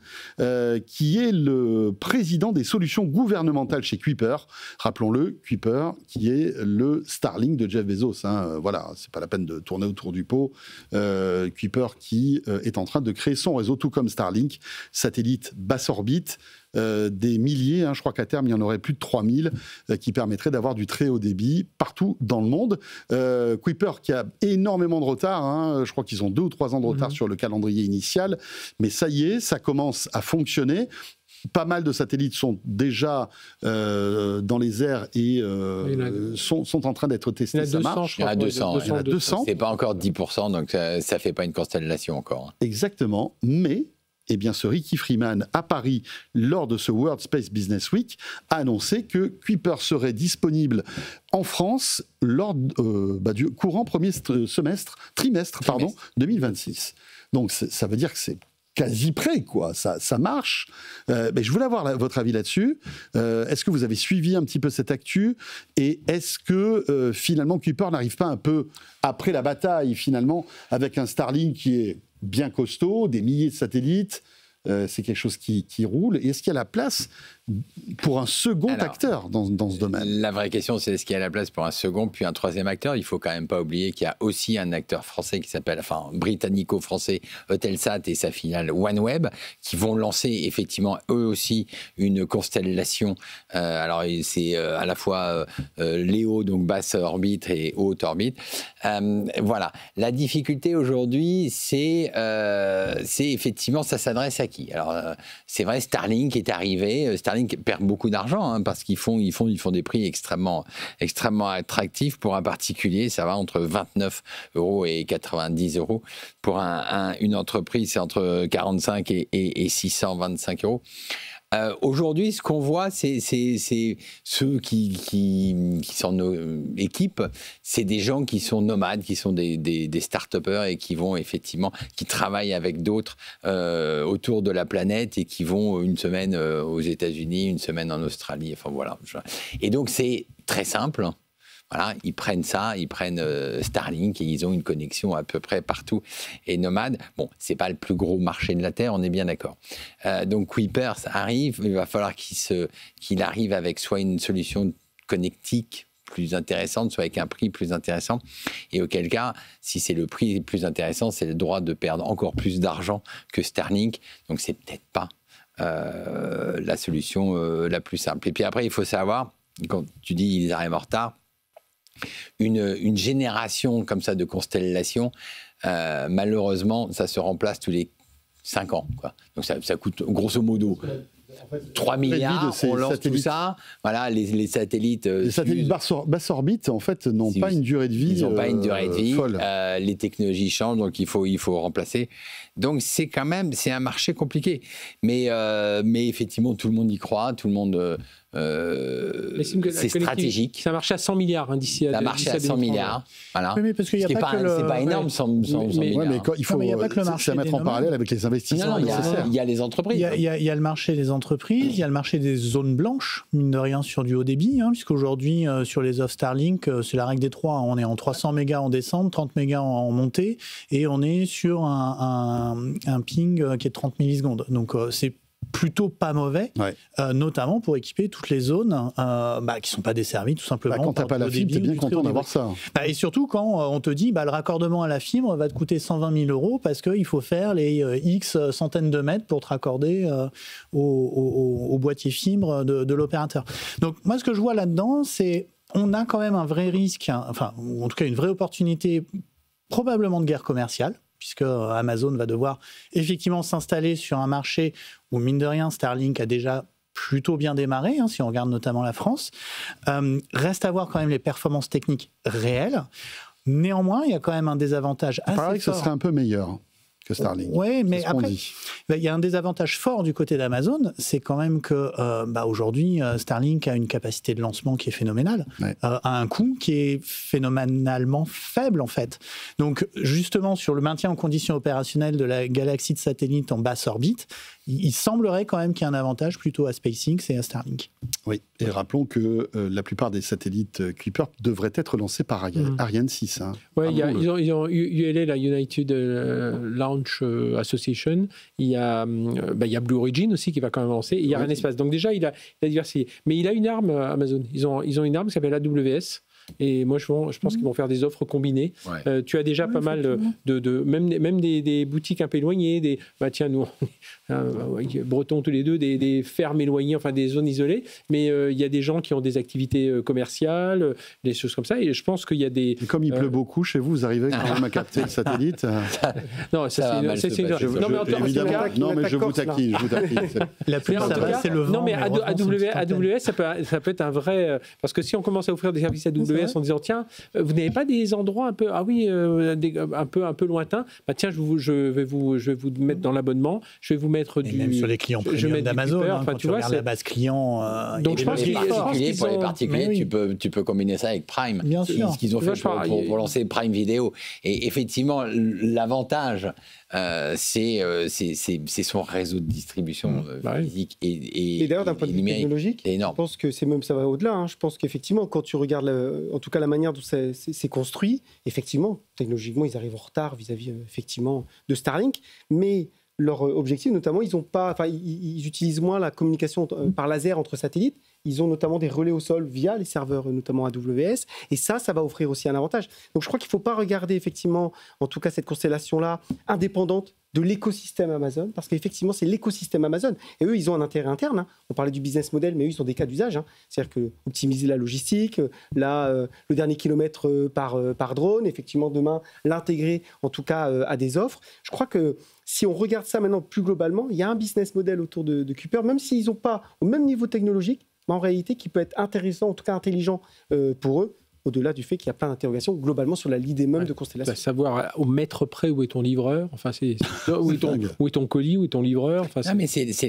qui est le président des solutions gouvernementales chez Kuiper. Rappelons-le, Kuiper, qui est le Starlink de Jeff Bezos. Voilà, c'est pas la peine train de tourner autour du pot. Kuiper qui est en train de créer son réseau, tout comme Starlink, satellite basse orbite. Des milliers, je crois qu'à terme il y en aurait plus de 3000 qui permettraient d'avoir du très haut débit partout dans le monde. Kuiper qui a énormément de retard, je crois qu'ils ont 2 ou 3 ans de retard sur le calendrier initial, mais ça y est, ça commence à fonctionner. Pas mal de satellites sont déjà dans les airs et sont en train d'être testés. Il y a 200, ça marche. Il y en a 200. Il y en a 200. C'est pas encore 10%, donc ça ne fait pas une constellation encore. Exactement, mais ce Ricky Freeman, à Paris, lors de ce World Space Business Week, a annoncé que Kuiper serait disponible en France lors du courant premier trimestre 2026. Donc ça veut dire que c'est quasi prêt, quoi. Ça marche. Je voulais avoir votre avis là-dessus. Est-ce que vous avez suivi un petit peu cette actu? Et est-ce que finalement Kuiper n'arrive pas un peu après la bataille, finalement, avec un Starlink qui est bien costaud, des milliers de satellites, c'est quelque chose qui roule. Et est-ce qu'il y a la place pour un second acteur dans ce domaine? La vraie question, c'est est-ce qu'il y a la place pour un second, puis un troisième acteur? Il faut quand même pas oublier qu'il y a aussi un acteur français qui s'appelle, britannico-français, Eutelsat et sa filiale OneWeb, qui vont lancer effectivement eux aussi une constellation. Alors c'est à la fois LEO, donc basse orbite, et haute orbite. Voilà. La difficulté aujourd'hui, c'est effectivement, ça s'adresse à qui? Alors c'est vrai, Starlink est arrivé. Starlink perd beaucoup d'argent parce qu'ils font des prix extrêmement attractifs pour un particulier. Ça va entre 29 € et 90 €. Pour une entreprise, c'est entre 45 et 625 €. Aujourd'hui, ce qu'on voit, c'est ceux qui s'en équipent, c'est des gens qui sont nomades, qui sont des start-upers et qui vont effectivement, qui travaillent avec d'autres autour de la planète et qui vont une semaine aux États-Unis, une semaine en Australie. Enfin voilà. Et donc c'est très simple. Voilà, ils prennent Starlink et ils ont une connexion à peu près partout et nomade. Bon, c'est pas le plus gros marché de la Terre, on est bien d'accord. Donc Kuiper, ça arrive, il va falloir qu'il arrive avec soit une solution connectique plus intéressante, soit avec un prix plus intéressant. Et auquel cas, si c'est le prix plus intéressant, c'est le droit de perdre encore plus d'argent que Starlink. Donc c'est peut-être pas la solution la plus simple. Et puis après, il faut savoir, quand tu dis ils arrivent en retard, une génération comme ça de constellations, malheureusement, ça se remplace tous les 5 ans. Quoi. Donc ça coûte grosso modo 3 milliards, on lance tout ça. Voilà, les satellites... Les satellites basse orbite, en fait, n'ont pas une durée de vie Ils n'ont pas une durée de vie. Folle. Les technologies changent, donc il faut remplacer. Donc c'est un marché compliqué. Mais effectivement, tout le monde y croit, tout le monde... c'est stratégique. Ça marche à 100 milliards d'ici à 2030. Ça marche à 100 milliards. Voilà. Oui, mais parce qu'il y a pas que c'est pas énorme, 100 milliards. Mais il faut ça mettre en parallèle avec les investissements nécessaires. Il y a les entreprises. Il y a le marché des entreprises, il y a le marché des zones blanches, mine de rien, sur du haut débit, puisqu'aujourd'hui, sur les offres Starlink, c'est la règle des 3. On est en 300 mégas en descente, 30 mégas en montée, et on est sur un ping qui est de 30 millisecondes. Donc, c'est plutôt pas mauvais, notamment pour équiper toutes les zones qui ne sont pas desservies, tout simplement. Quand tu n'as pas la fibre, tu es bien content d'avoir ça. Et surtout quand on te dit le raccordement à la fibre va te coûter 120 000 € parce qu'il faut faire les X centaines de mètres pour te raccorder au boîtier fibre de l'opérateur. Donc moi, ce que je vois là-dedans, c'est on a quand même un vrai risque, ou en tout cas une vraie opportunité, probablement de guerre commerciale, puisque Amazon va devoir effectivement s'installer sur un marché où, mine de rien, Starlink a déjà plutôt bien démarré, si on regarde notamment la France. Reste à voir quand même les performances techniques réelles. Néanmoins, il y a quand même un désavantage assez fort. Il paraît que ce serait un peu meilleur que Starlink. Oui, mais après, il y a un désavantage fort du côté d'Amazon, c'est quand même que aujourd'hui, Starlink a une capacité de lancement qui est phénoménale, à un coût qui est phénoménalement faible en fait. Donc justement, sur le maintien en condition opérationnelle de la galaxie de satellites en basse orbite, il semblerait quand même qu'il y ait un avantage plutôt à SpaceX et à Starlink. Oui, et rappelons que la plupart des satellites Kuiper devraient être lancés par Ariane 6. Oui, ils ont ULA, la United Launch Association. Il y a Blue Origin aussi qui va quand même lancer. Et il y a un espace. Donc déjà, il a diversifié. Mais il a une arme, Amazon. Ils ont une arme qui s'appelle AWS. Et moi, je pense qu'ils vont faire des offres combinées. Ouais. Tu as déjà pas mal même des boutiques un peu éloignées, tiens, nous, Bretons tous les deux, des fermes éloignées, enfin des zones isolées, mais il y a des gens qui ont des activités commerciales, des choses comme ça, et je pense qu'il y a des... Et comme il pleut beaucoup chez vous arrivez quand même à capter le satellite. Non, ça c'est une... Non, mais je vous taquine. La pluie, ça va, c'est le vent. Non, mais AWS, ça peut être un vrai... Parce que si on commence à offrir des services AWS en disant, tiens, vous n'avez pas des endroits un peu, un peu lointains, tiens, je vais vous mettre dans l'abonnement, je vais vous mettre du... Même sur les clients premium d'Amazon, quand tu regardes la base client... Donc je pense que pour les particuliers, tu peux combiner ça avec Prime. Bien sûr. Ce qu'ils ont fait pour lancer Prime Vidéo. Et effectivement, l'avantage, c'est son réseau de distribution physique et d'ailleurs, d'un point de vue technologique, je pense que ça va au-delà. Je pense qu'effectivement, quand tu regardes en tout cas la manière dont c'est construit, effectivement, technologiquement, ils arrivent en retard vis-à-vis effectivement de Starlink, mais leur objectif, notamment, ils utilisent moins la communication par laser entre satellites. Ils ont notamment des relais au sol via les serveurs, notamment AWS. Et ça va offrir aussi un avantage. Donc, je crois qu'il ne faut pas regarder, effectivement, en tout cas, cette constellation-là, indépendante de l'écosystème Amazon, parce qu'effectivement, c'est l'écosystème Amazon. Et eux, ils ont un intérêt interne. On parlait du business model, mais eux, ils ont des cas d'usage. C'est-à-dire optimiser la logistique, le dernier kilomètre par drone, effectivement, demain, l'intégrer, en tout cas, à des offres. Je crois que si on regarde ça maintenant plus globalement, il y a un business model autour de Kuiper, même s'ils n'ont pas au même niveau technologique, mais en réalité, qui peut être intéressant, en tout cas intelligent pour eux, au-delà du fait qu'il y a plein d'interrogations globalement sur l'idée même de constellation. Savoir au mètre près où est ton livreur, où est ton colis, où est ton livreur. Non, mais c'est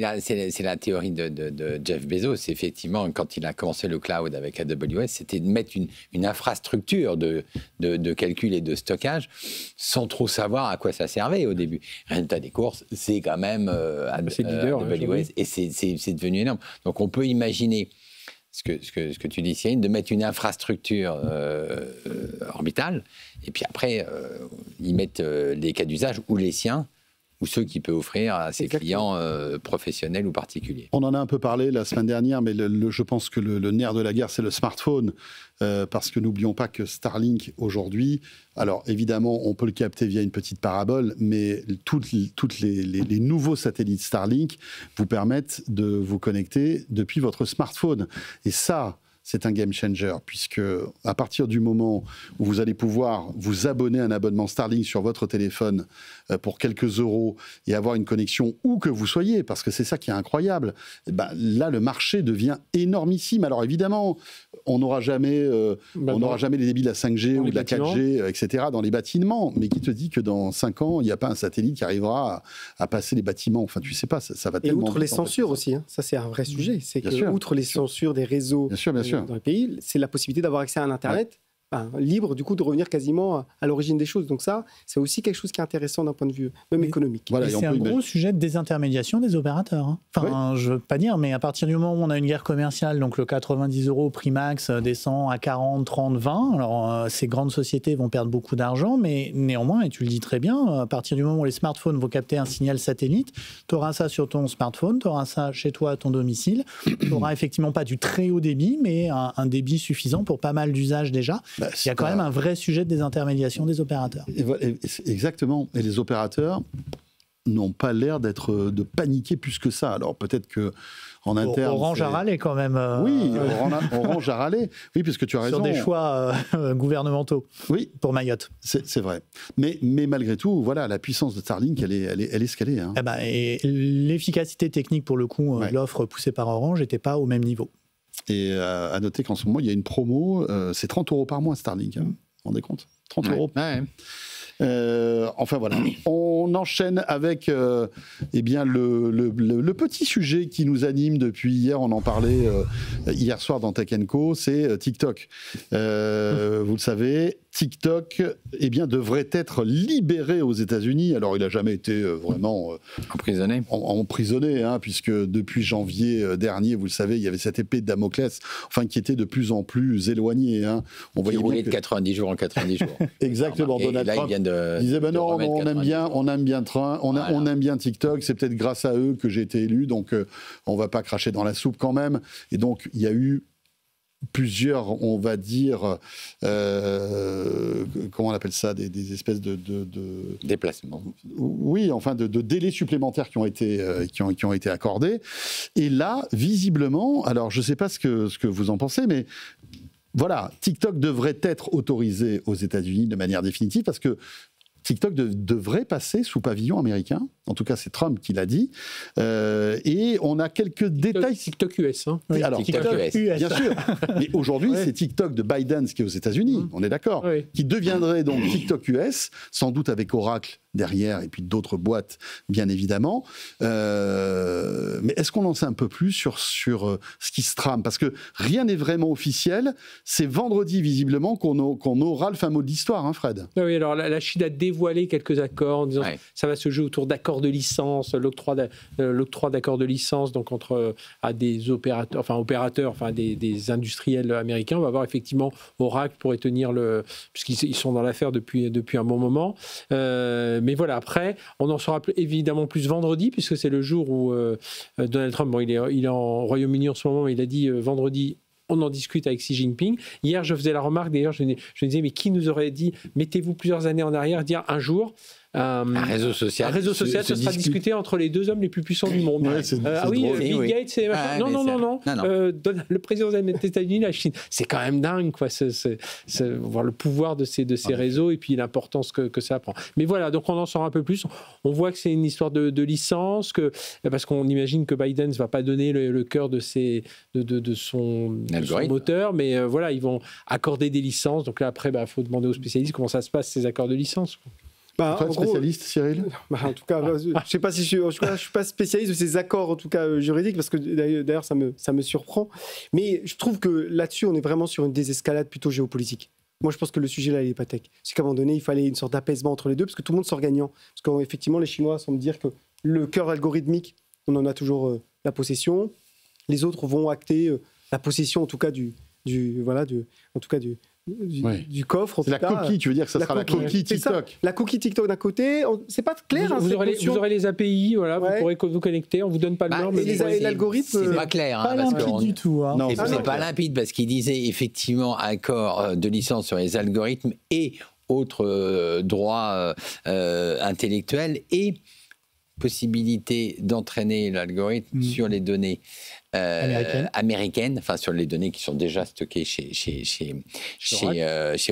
la théorie de Jeff Bezos. Effectivement, quand il a commencé le cloud avec AWS, c'était de mettre une infrastructure de calcul et de stockage sans trop savoir à quoi ça servait au début. Résultat des courses, c'est quand même AWS et c'est devenu énorme. Donc on peut imaginer ce que tu dis, Cyril, de mettre une infrastructure orbitale, et puis après, ils mettent les cas d'usage ou les siens, ou ceux qu'il peut offrir à ses clients professionnels ou particuliers. On en a un peu parlé la semaine dernière, mais je pense que le nerf de la guerre, c'est le smartphone, parce que n'oublions pas que Starlink, aujourd'hui, alors évidemment, on peut le capter via une petite parabole, mais toutes les nouveaux satellites Starlink vous permettent de vous connecter depuis votre smartphone. Et ça, c'est un game changer, puisque à partir du moment où vous allez pouvoir vous abonner à un abonnement Starlink sur votre téléphone pour quelques euros et avoir une connexion où que vous soyez, parce que c'est ça qui est incroyable, là, le marché devient énormissime. Alors évidemment, on n'aura jamais les débits de la 5G ou de la 4G, etc., dans les bâtiments, mais qui te dit que dans 5 ans, il n'y a pas un satellite qui arrivera à passer les bâtiments. Enfin, tu sais pas, ça va tellement... Et outre les censures aussi, ça c'est un vrai sujet, c'est que outre les censures des réseaux... Bien sûr. Dans les pays, c'est la possibilité d'avoir accès à un Internet libre, du coup, de revenir quasiment à l'origine des choses. Donc ça, c'est aussi quelque chose qui est intéressant d'un point de vue même économique. Voilà, c'est un gros sujet de désintermédiation des opérateurs. Enfin, je veux pas dire, mais à partir du moment où on a une guerre commerciale, donc le 90 € prix max descend à 40, 30, 20, alors ces grandes sociétés vont perdre beaucoup d'argent, mais néanmoins, et tu le dis très bien, à partir du moment où les smartphones vont capter un signal satellite, tu auras ça sur ton smartphone, tu auras ça chez toi à ton domicile, tu n'auras effectivement pas du très haut débit, mais un débit suffisant pour pas mal d'usages déjà. Il y a quand même un vrai sujet de désintermédiation des opérateurs. Exactement. Et les opérateurs n'ont pas l'air de paniquer plus que ça. Alors peut-être que en interne... Orange a râlé quand même. Oui, Orange a râlé. Oui, parce que tu as raison. Sur des choix gouvernementaux. Oui. Pour Mayotte. C'est vrai. Mais malgré tout, voilà, la puissance de Starlink, elle est ce qu'elle est. Hein. Et l'efficacité technique, pour le coup, de l'offre poussée par Orange n'était pas au même niveau. Et à noter qu'en ce moment, il y a une promo, c'est 30 € par mois Starlink, vous vous rendez compte ? 30 €. Ouais. Enfin voilà, on enchaîne avec le petit sujet qui nous anime depuis hier, on en parlait hier soir dans Tech & Co, c'est TikTok. Vous le savez, TikTok devrait être libéré aux États-Unis. Alors, il n'a jamais été vraiment emprisonné, puisque depuis janvier dernier, vous le savez, il y avait cette épée de Damoclès, qui était de plus en plus éloignée. On voyait roulait de 90 jours en 90 jours. Exactement. Donald Trump disait non, on aime bien TikTok, c'est peut-être grâce à eux que j'ai été élu, donc on ne va pas cracher dans la soupe quand même. Et donc, il y a eu plusieurs, on va dire, comment on appelle ça, des espèces de déplacement. Oui, enfin de délais supplémentaires qui ont été accordés. Et là, visiblement, alors je ne sais pas ce que vous en pensez, mais voilà, TikTok devrait être autorisé aux États-Unis de manière définitive parce que TikTok devrait passer sous pavillon américain. En tout cas, c'est Trump qui l'a dit. Et on a quelques détails. TikTok US. Hein. Oui, alors, TikTok US. Bien sûr. Mais aujourd'hui, c'est TikTok de Biden, ce qui est aux États-Unis, on est d'accord, qui deviendrait donc TikTok US, sans doute avec Oracle derrière, et puis d'autres boîtes, bien évidemment. Mais est-ce qu'on en sait un peu plus sur ce qui se trame? Parce que rien n'est vraiment officiel. C'est vendredi, visiblement, qu'on aura le fameux mot de l'histoire, hein, Fred. Oui, alors la Chine a dévoilé quelques accords en disant ça va se jouer autour d'accords de licence, l'octroi d'accords de licence donc à des opérateurs, des industriels américains. On va voir effectivement Oracle pourrait tenir puisqu'ils sont dans l'affaire depuis un bon moment. Mais voilà, après, on en saura évidemment plus vendredi, puisque c'est le jour où Donald Trump, il est en Royaume-Uni en ce moment, il a dit vendredi, on en discute avec Xi Jinping. Hier, je faisais la remarque, d'ailleurs, je me disais, mais qui nous aurait dit, mettez-vous plusieurs années en arrière, dire un jour... un réseau social. Ce sera discuté entre les deux hommes les plus puissants du monde. Bill Gates et machin. Non. Le président des États-Unis, la Chine. C'est quand même dingue, quoi. Voir le pouvoir de ces réseaux et puis l'importance que ça prend. Mais voilà, donc on en saura un peu plus. On voit que c'est une histoire de licence, parce qu'on imagine que Biden ne va pas donner le cœur de son moteur, mais voilà, ils vont accorder des licences. Donc là, après, faut demander aux spécialistes comment ça se passe, ces accords de licence. Spécialiste, Cyril en tout cas, je sais pas si je suis pas spécialiste de ces accords, en tout cas juridiques, parce que d'ailleurs ça me surprend. Mais je trouve que là-dessus, on est vraiment sur une désescalade plutôt géopolitique. Moi, je pense que le sujet là, il n'est pas tech. C'est qu'à un moment donné, il fallait une sorte d'apaisement entre les deux, parce que tout le monde sort gagnant. Parce qu'effectivement, les Chinois semblent dire que le cœur algorithmique, on en a toujours la possession. Les autres vont acter la possession, en tout cas du coffre. C'est la coquille, tu veux dire que ça sera la coquille TikTok. La coquille TikTok d'un côté, c'est pas clair. Vous aurez les API, voilà, vous pourrez vous connecter, on vous donne pas le nom. Mais l'algorithme, c'est pas clair. Pas limpide du tout. Hein. Non, c'est pas limpide parce qu'il disait effectivement accord de licence sur les algorithmes et autres droits intellectuels et possibilité d'entraîner l'algorithme sur les données américaines, enfin sur les données qui sont déjà stockées chez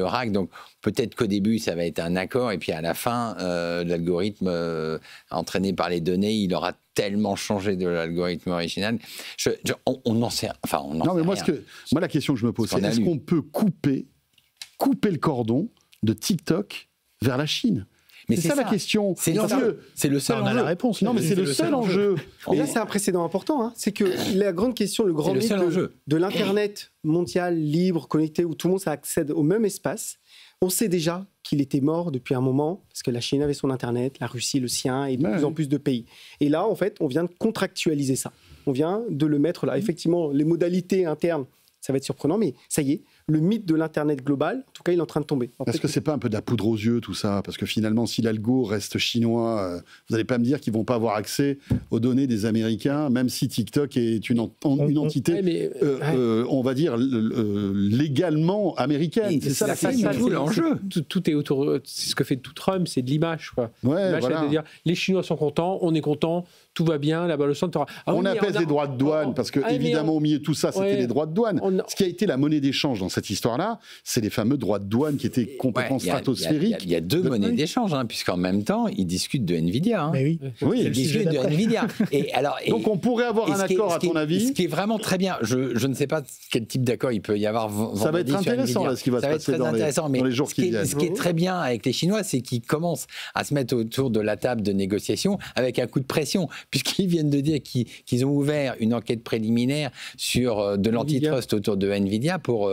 Oracle. Donc peut-être qu'au début ça va être un accord et puis à la fin l'algorithme entraîné par les données, il aura tellement changé de l'algorithme original. On en sait, enfin on en non, sait mais rien. moi la question que je me pose, c'est est-ce qu'on peut couper le cordon de TikTok vers la Chine? Mais c'est ça la question. C'est le seul enjeu. On a la réponse. Non, mais c'est le seul enjeu. Et là, c'est un précédent important. Hein. C'est que la grande question, le grand mythe de l'Internet mondial, libre, connecté, où tout le monde accède au même espace, on sait déjà qu'il était mort depuis un moment, parce que la Chine avait son Internet, la Russie le sien, et de plus en plus de pays. Et là, en fait, on vient de contractualiser ça. On vient de le mettre là. Effectivement, les modalités internes, ça va être surprenant, mais ça y est, le mythe de l'Internet global, en tout cas, il est en train de tomber. Est-ce que c'est pas un peu de la poudre aux yeux, tout ça? Parce que finalement, si l'algo reste chinois, vous n'allez pas me dire qu'ils vont pas avoir accès aux données des Américains, même si TikTok est une entité, on va dire, légalement américaine. C'est ça l'enjeu. Tout est autour. C'est ce que fait tout Trump, c'est de l'image, quoi. L'image, c'est de dire, les Chinois sont contents, on est content, tout va bien, là-bas le centre. On apaise les droits de douane, parce que évidemment, au milieu de tout ça, c'était les droits de douane. Ce qui a été la monnaie d'échange dans cette histoire-là, c'est les fameux droits de douane qui étaient complètement stratosphériques. Il y a deux monnaies d'échange, puisqu'en même temps, ils discutent de Nvidia. Mais ils discutent de Nvidia. Donc on pourrait avoir un accord, à ton avis? Ce qui est vraiment très bien. Je ne sais pas quel type d'accord il peut y avoir. Ça va être intéressant, là, ce qui va se passer dans les jours qui viennent. Ce qui est très bien avec les Chinois, c'est qu'ils commencent à se mettre autour de la table de négociation avec un coup de pression, puisqu'ils viennent de dire qu'ils ont ouvert une enquête préliminaire sur de l'antitrust autour de Nvidia pour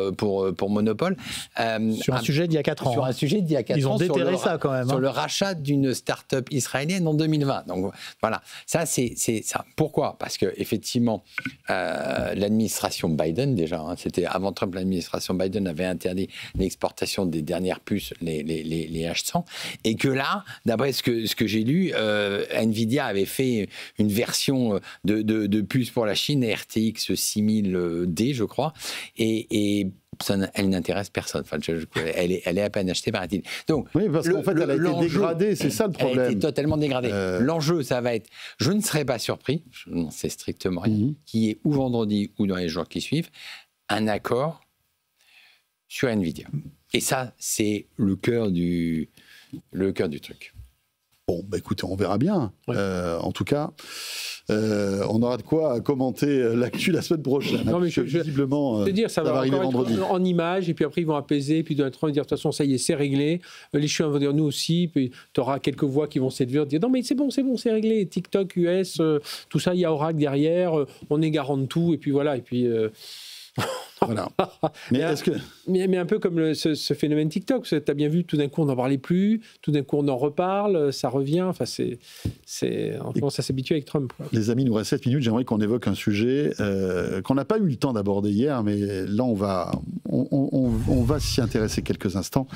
pour Monopole. Sur un sujet d'il y a 4 ans. Sur un sujet d'il y a 4 ans. Ils ont déterré ça quand même. Sur le rachat d'une start-up israélienne en 2020. Donc voilà, ça c'est ça. Pourquoi ? Parce que effectivement, l'administration Biden déjà, c'était avant Trump, l'administration Biden avait interdit l'exportation des dernières puces, les H100, et que là, d'après ce que j'ai lu, Nvidia avait fait une version de puce pour la Chine, RTX 6000D, je crois, et elle n'intéresse personne. Enfin, elle est à peine achetée, paraît-il. Donc, oui, parce qu'en fait, elle a été dégradée, c'est ça le problème. Elle a été totalement dégradée. L'enjeu, ça va être, je ne serais pas surpris, je n'en sais strictement rien, qu'il y ait ou vendredi ou dans les jours qui suivent, un accord sur Nvidia. Et ça, c'est le cœur du truc. Bon, bah écoutez, on verra bien. Ouais. En tout cas, on aura de quoi commenter l'actu la semaine prochaine. Non, mais visiblement, ça va arriver vendredi. En images, et puis après, ils vont apaiser, puis d'un temps, ils vont dire, de toute façon, ça y est, c'est réglé. Les Chinois vont dire, nous aussi, puis tu auras quelques voix qui vont s'élever, dire, non, mais c'est bon, c'est réglé. TikTok, US, tout ça, il y a Oracle derrière, on est garant de tout, et puis voilà, et puis... Voilà. Mais un peu comme ce phénomène TikTok, tu as bien vu, tout d'un coup on n'en parlait plus, tout d'un coup on en reparle, ça revient, enfin on commence à s'habituer avec Trump. Quoi. Les amis, il nous reste 7 minutes, j'aimerais qu'on évoque un sujet qu'on n'a pas eu le temps d'aborder hier, mais là on va s'y intéresser quelques instants.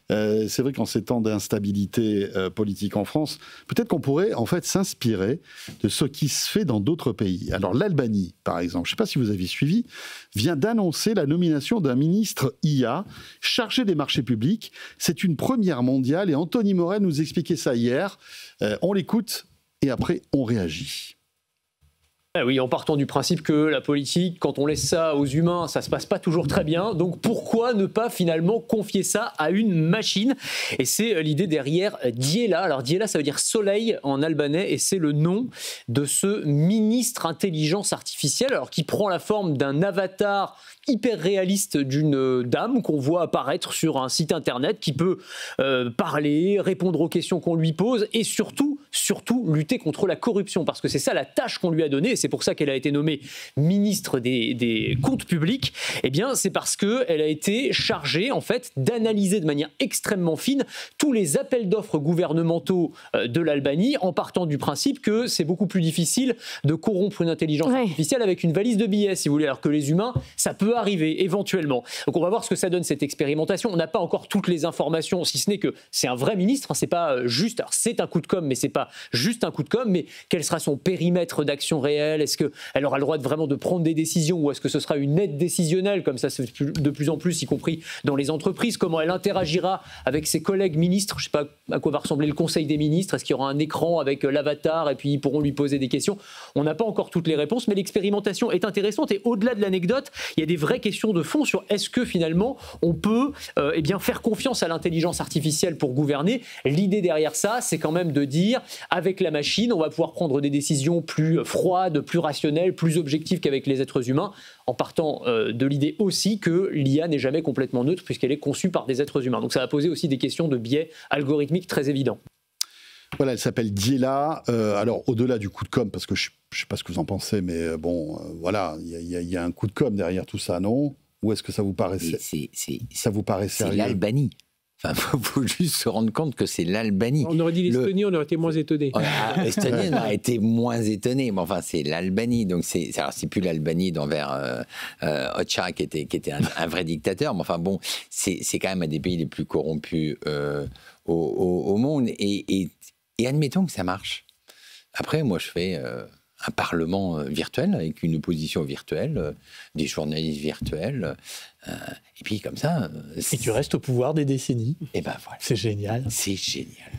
C'est vrai qu'en ces temps d'instabilité politique en France, peut-être qu'on pourrait en fait s'inspirer de ce qui se fait dans d'autres pays. Alors l'Albanie, par exemple, je ne sais pas si vous avez suivi, vient d'annoncer la nomination d'un ministre IA chargé des marchés publics. C'est une première mondiale et Anthony Morel nous expliquait ça hier. On l'écoute et après on réagit. Oui, en partant du principe que la politique, quand on laisse ça aux humains, ça se passe pas toujours très bien. Donc pourquoi ne pas finalement confier ça à une machine ? Et c'est l'idée derrière Diela. Alors Diela, ça veut dire soleil en albanais et c'est le nom de ce ministre intelligence artificielle, alors qui prend la forme d'un avatar hyper réaliste d'une dame qu'on voit apparaître sur un site internet qui peut parler, répondre aux questions qu'on lui pose et surtout lutter contre la corruption parce que c'est ça la tâche qu'on lui a donnée et c'est pour ça qu'elle a été nommée ministre des comptes publics. Eh bien, c'est parce qu'elle a été chargée en fait d'analyser de manière extrêmement fine tous les appels d'offres gouvernementaux de l'Albanie en partant du principe que c'est beaucoup plus difficile de corrompre une intelligence artificielle avec une valise de billets, si vous voulez, alors que les humains, ça peut arriver éventuellement. Donc on va voir ce que ça donne cette expérimentation. On n'a pas encore toutes les informations, si ce n'est que c'est un vrai ministre, c'est pas juste, alors c'est un coup de com', mais c'est pas juste un coup de com', mais quel sera son périmètre d'action réel ? Est-ce qu'elle aura le droit de prendre des décisions ou est-ce que ce sera une aide décisionnelle, comme ça se fait de plus en plus, y compris dans les entreprises ? Comment elle interagira avec ses collègues ministres ? Je ne sais pas à quoi va ressembler le Conseil des ministres. Est-ce qu'il y aura un écran avec l'avatar et puis ils pourront lui poser des questions ? On n'a pas encore toutes les réponses, mais l'expérimentation est intéressante et au-delà de l'anecdote, il y a des vraies questions de fond sur est-ce que finalement on peut faire confiance à l'intelligence artificielle pour gouverner. L'idée derrière ça, c'est quand même de dire avec la machine, on va pouvoir prendre des décisions plus froides, plus rationnelles, plus objectives qu'avec les êtres humains, en partant de l'idée aussi que l'IA n'est jamais complètement neutre puisqu'elle est conçue par des êtres humains. Donc ça va poser aussi des questions de biais algorithmiques très évidents. Voilà, elle s'appelle Diela. Alors, au-delà du coup de com', parce que je ne sais pas ce que vous en pensez, mais voilà, il y a un coup de com' derrière tout ça, non ? Ou est-ce que ça vous paraît ça vous paraît sérieux ? C'est l'Albanie. Enfin, faut juste se rendre compte que c'est l'Albanie. On aurait dit l'Estonie, on aurait été moins étonnés. L'Estonie, on aurait été moins étonnés. Mais enfin, c'est l'Albanie. Donc, c'est plus l'Albanie d'envers Hoxha, qui était un vrai dictateur. Mais enfin, bon, c'est quand même un des pays les plus corrompus au monde. Et admettons que ça marche. Après, moi, je fais un parlement virtuel avec une opposition virtuelle, des journalistes virtuels. Et puis comme ça... Et tu restes au pouvoir des décennies. Et ben voilà. C'est génial. C'est génial.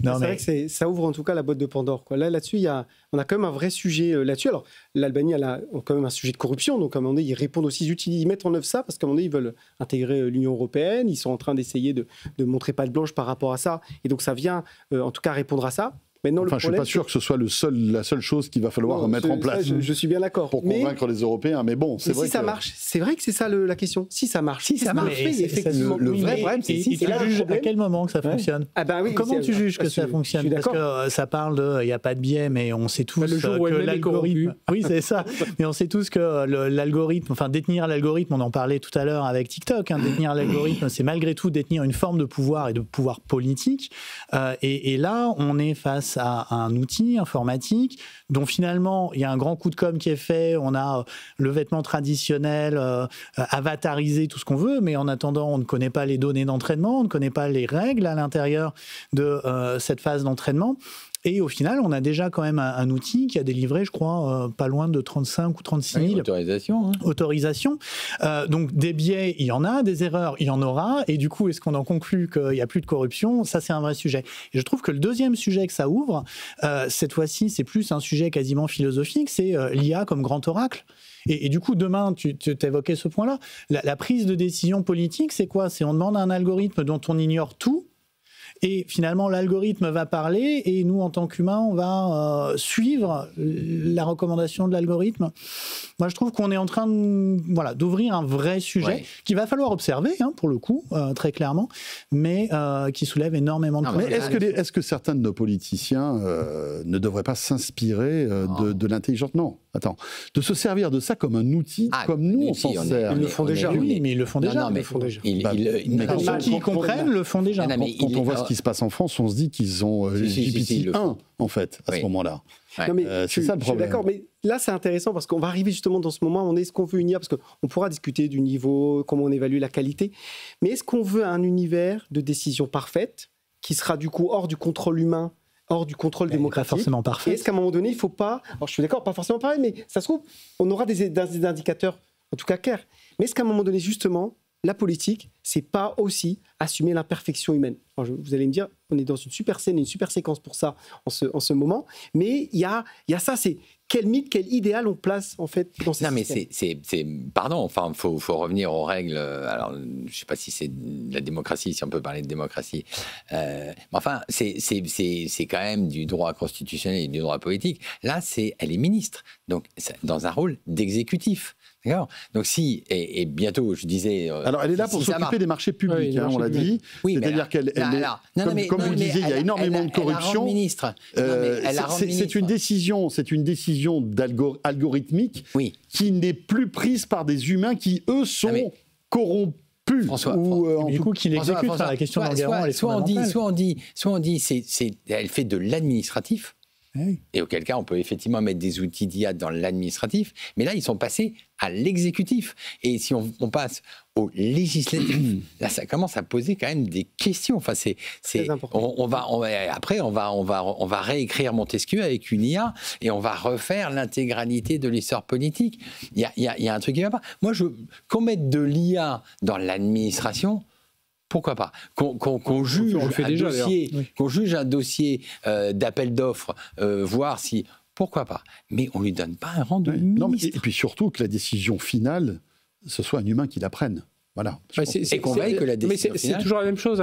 Non, c'est vrai que ça ouvre en tout cas la boîte de Pandore, quoi. Là-dessus, on a quand même un vrai sujet là-dessus. Alors, l'Albanie a quand même un sujet de corruption, donc à un moment donné, ils répondent aussi, ils mettent en œuvre ça, parce qu'à un moment donné, ils veulent intégrer l'Union européenne, ils sont en train d'essayer de montrer patte blanche par rapport à ça, et donc ça vient en tout cas répondre à ça. Maintenant, enfin, je ne suis pas sûr que ce soit la seule chose qu'il va falloir mettre en place. Je suis bien d'accord. Pour convaincre les Européens, mais bon, c'est vrai si ça marche, c'est vrai que c'est ça la question. Si ça marche, si ça marche, effectivement. Le vrai problème, c'est si tu juges à quel moment que ça fonctionne. Ah ben oui, comment tu juges que ça fonctionne? Parce que ça parle de, il n'y a pas de biais, mais on sait tous que l'algorithme. Oui, c'est ça. Mais on sait tous que l'algorithme, enfin détenir l'algorithme, on en parlait tout à l'heure avec TikTok. Détenir l'algorithme, c'est malgré tout détenir une forme de pouvoir et de pouvoir politique. Et là, on est face à un outil informatique dont finalement il y a un grand coup de com' qui est fait. On a le vêtement traditionnel, avatarisé, tout ce qu'on veut, mais en attendant, on ne connaît pas les données d'entraînement, on ne connaît pas les règles à l'intérieur de cette phase d'entraînement. Et au final, on a déjà quand même un outil qui a délivré, je crois, pas loin de 35 ou 36 000 autorisations. Donc des biais, il y en a, des erreurs, il y en aura. Et du coup, est-ce qu'on en conclut qu'il n'y a plus de corruption? Ça, c'est un vrai sujet. Et je trouve que le deuxième sujet que ça ouvre, cette fois-ci, c'est plus un sujet quasiment philosophique, c'est l'IA comme grand oracle. Et du coup, demain, tu évoquais ce point-là. La prise de décision politique, c'est quoi? C'est on demande à un algorithme dont on ignore tout. Et finalement, l'algorithme va parler et nous, en tant qu'humains, on va suivre la recommandation de l'algorithme. Moi, je trouve qu'on est en train d'ouvrir un vrai sujet qu'il va falloir observer, pour le coup, très clairement, mais qui soulève énormément de questions. Mais est-ce que certains de nos politiciens ne devraient pas s'inspirer de l'intelligence? Non, attends. De se servir de ça comme un outil, comme nous, on s'en sert. Ils le font déjà. Oui, mais ils le font déjà. Ceux qui comprennent le font déjà. Quand on voit ce qui se passe en France, on se dit qu'ils ont GPT-1, en fait, à ce moment-là. Non, mais c'est ça le problème. Je suis d'accord, mais là c'est intéressant parce qu'on va arriver justement dans ce moment, est-ce qu'on veut une IA, parce qu'on pourra discuter du niveau, comment on évalue la qualité, mais est-ce qu'on veut un univers de décision parfaite qui sera du coup hors du contrôle humain, hors du contrôle démocratique? Pas forcément parfait. Et est-ce qu'à un moment donné, il ne faut pas, alors je suis d'accord, pas forcément pareil, mais ça se trouve, on aura des indicateurs, en tout cas clairs, mais est-ce qu'à un moment donné, justement, la politique, c'est pas aussi assumer l'imperfection humaine? Alors, vous allez me dire, on est dans une super scène, une super séquence pour ça en ce moment, mais il y a ça, c'est quel mythe, quel idéal on place en fait dans ces systèmes. Pardon, enfin, faut revenir aux règles. Alors, je sais pas si c'est de la démocratie, si on peut parler de démocratie. Mais enfin, c'est quand même du droit constitutionnel et du droit politique. Là, elle est ministre, donc dans un rôle d'exécutif. D'accord. Donc et bientôt, je disais... Alors, elle est là pour s'occuper des marchés publics, on l'a dit. Oui, c'est-à-dire qu'elle comme vous le disiez, il y a énormément de corruption. C'est une décision algorithmique qui n'est plus prise par des humains qui, eux, sont corrompus. Du coup, qui l'exécutent. La question d'Enguerrand, elle est fondamentale. Soit on dit elle fait de l'administratif. Et auquel cas, on peut effectivement mettre des outils d'IA dans l'administratif, mais là, ils sont passés à l'exécutif. Et si on passe au législatif, là, ça commence à poser quand même des questions. Enfin, après, on va réécrire Montesquieu avec une IA et on va refaire l'intégralité de l'histoire politique. Il y a un truc qui ne va pas. Moi, qu'on mette de l'IA dans l'administration, pourquoi pas? Qu'on juge un dossier d'appel d'offres, voir si... Pourquoi pas? Mais on ne lui donne pas un rang de ministre. Et puis surtout que la décision finale, ce soit un humain qui la prenne. Voilà. C'est toujours la même chose.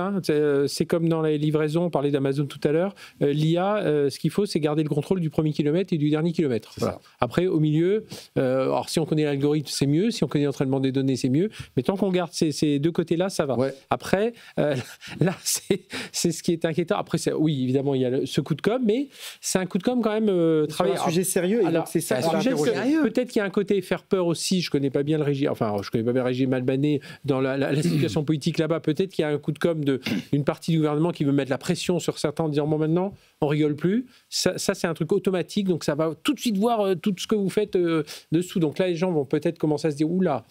C'est comme dans les livraisons, on parlait d'Amazon tout à l'heure. L'IA, ce qu'il faut, c'est garder le contrôle du premier kilomètre et du dernier kilomètre. Voilà. Après, au milieu, alors si on connaît l'algorithme, c'est mieux. Si on connaît l'entraînement des données, c'est mieux. Mais tant qu'on garde ces deux côtés-là, ça va. Ouais. Après, là, c'est ce qui est inquiétant. Après, oui, évidemment, il y a ce coup de com', mais c'est un coup de com' quand même travaillé. C'est un sujet sérieux. Alors, c'est ça. Peut-être qu'il y a un côté faire peur aussi. Je connais pas bien le régime. Enfin, je connais pas bien le régime albanais dans la situation politique là-bas. Peut-être qu'il y a un coup de com' d'une partie du gouvernement qui veut mettre la pression sur certains en disant bon, maintenant on rigole plus. Ça c'est un truc automatique, donc ça va tout de suite voir tout ce que vous faites dessous. Donc là les gens vont peut-être commencer à se dire oula,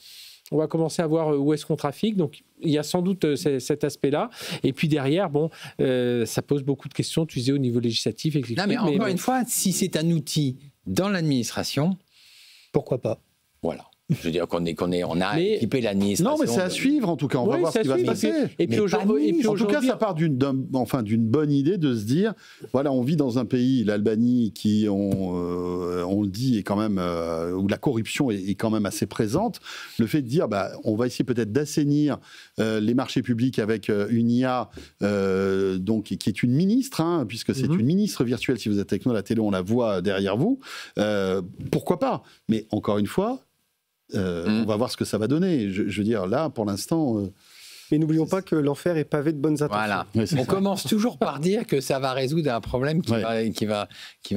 on va commencer à voir où est-ce qu'on trafique. Donc il y a sans doute cet aspect-là. Et puis derrière, ça pose beaucoup de questions, tu disais, au niveau législatif, exécutif. Non, mais encore une fois, si c'est un outil dans l'administration, pourquoi pas? Voilà. Je veux dire on a équipé l'administration. Non, mais c'est à suivre en tout cas. On va voir ce qui va se passer. Et puis aujourd'hui, en tout cas, ça part d'une bonne idée de se dire, voilà, on vit dans un pays, l'Albanie, qui on le dit est quand même où la corruption est quand même assez présente. Le fait de dire, on va essayer peut-être d'assainir les marchés publics avec une IA, donc qui est une ministre, puisque c'est une ministre virtuelle. Si vous êtes avec nous à la télé, on la voit derrière vous. Pourquoi pas? Mais encore une fois. On va voir ce que ça va donner. Je veux dire, là, pour l'instant... Mais n'oublions pas que l'enfer est pavé de bonnes intentions. Voilà. On commence toujours par dire que ça va résoudre un problème qui va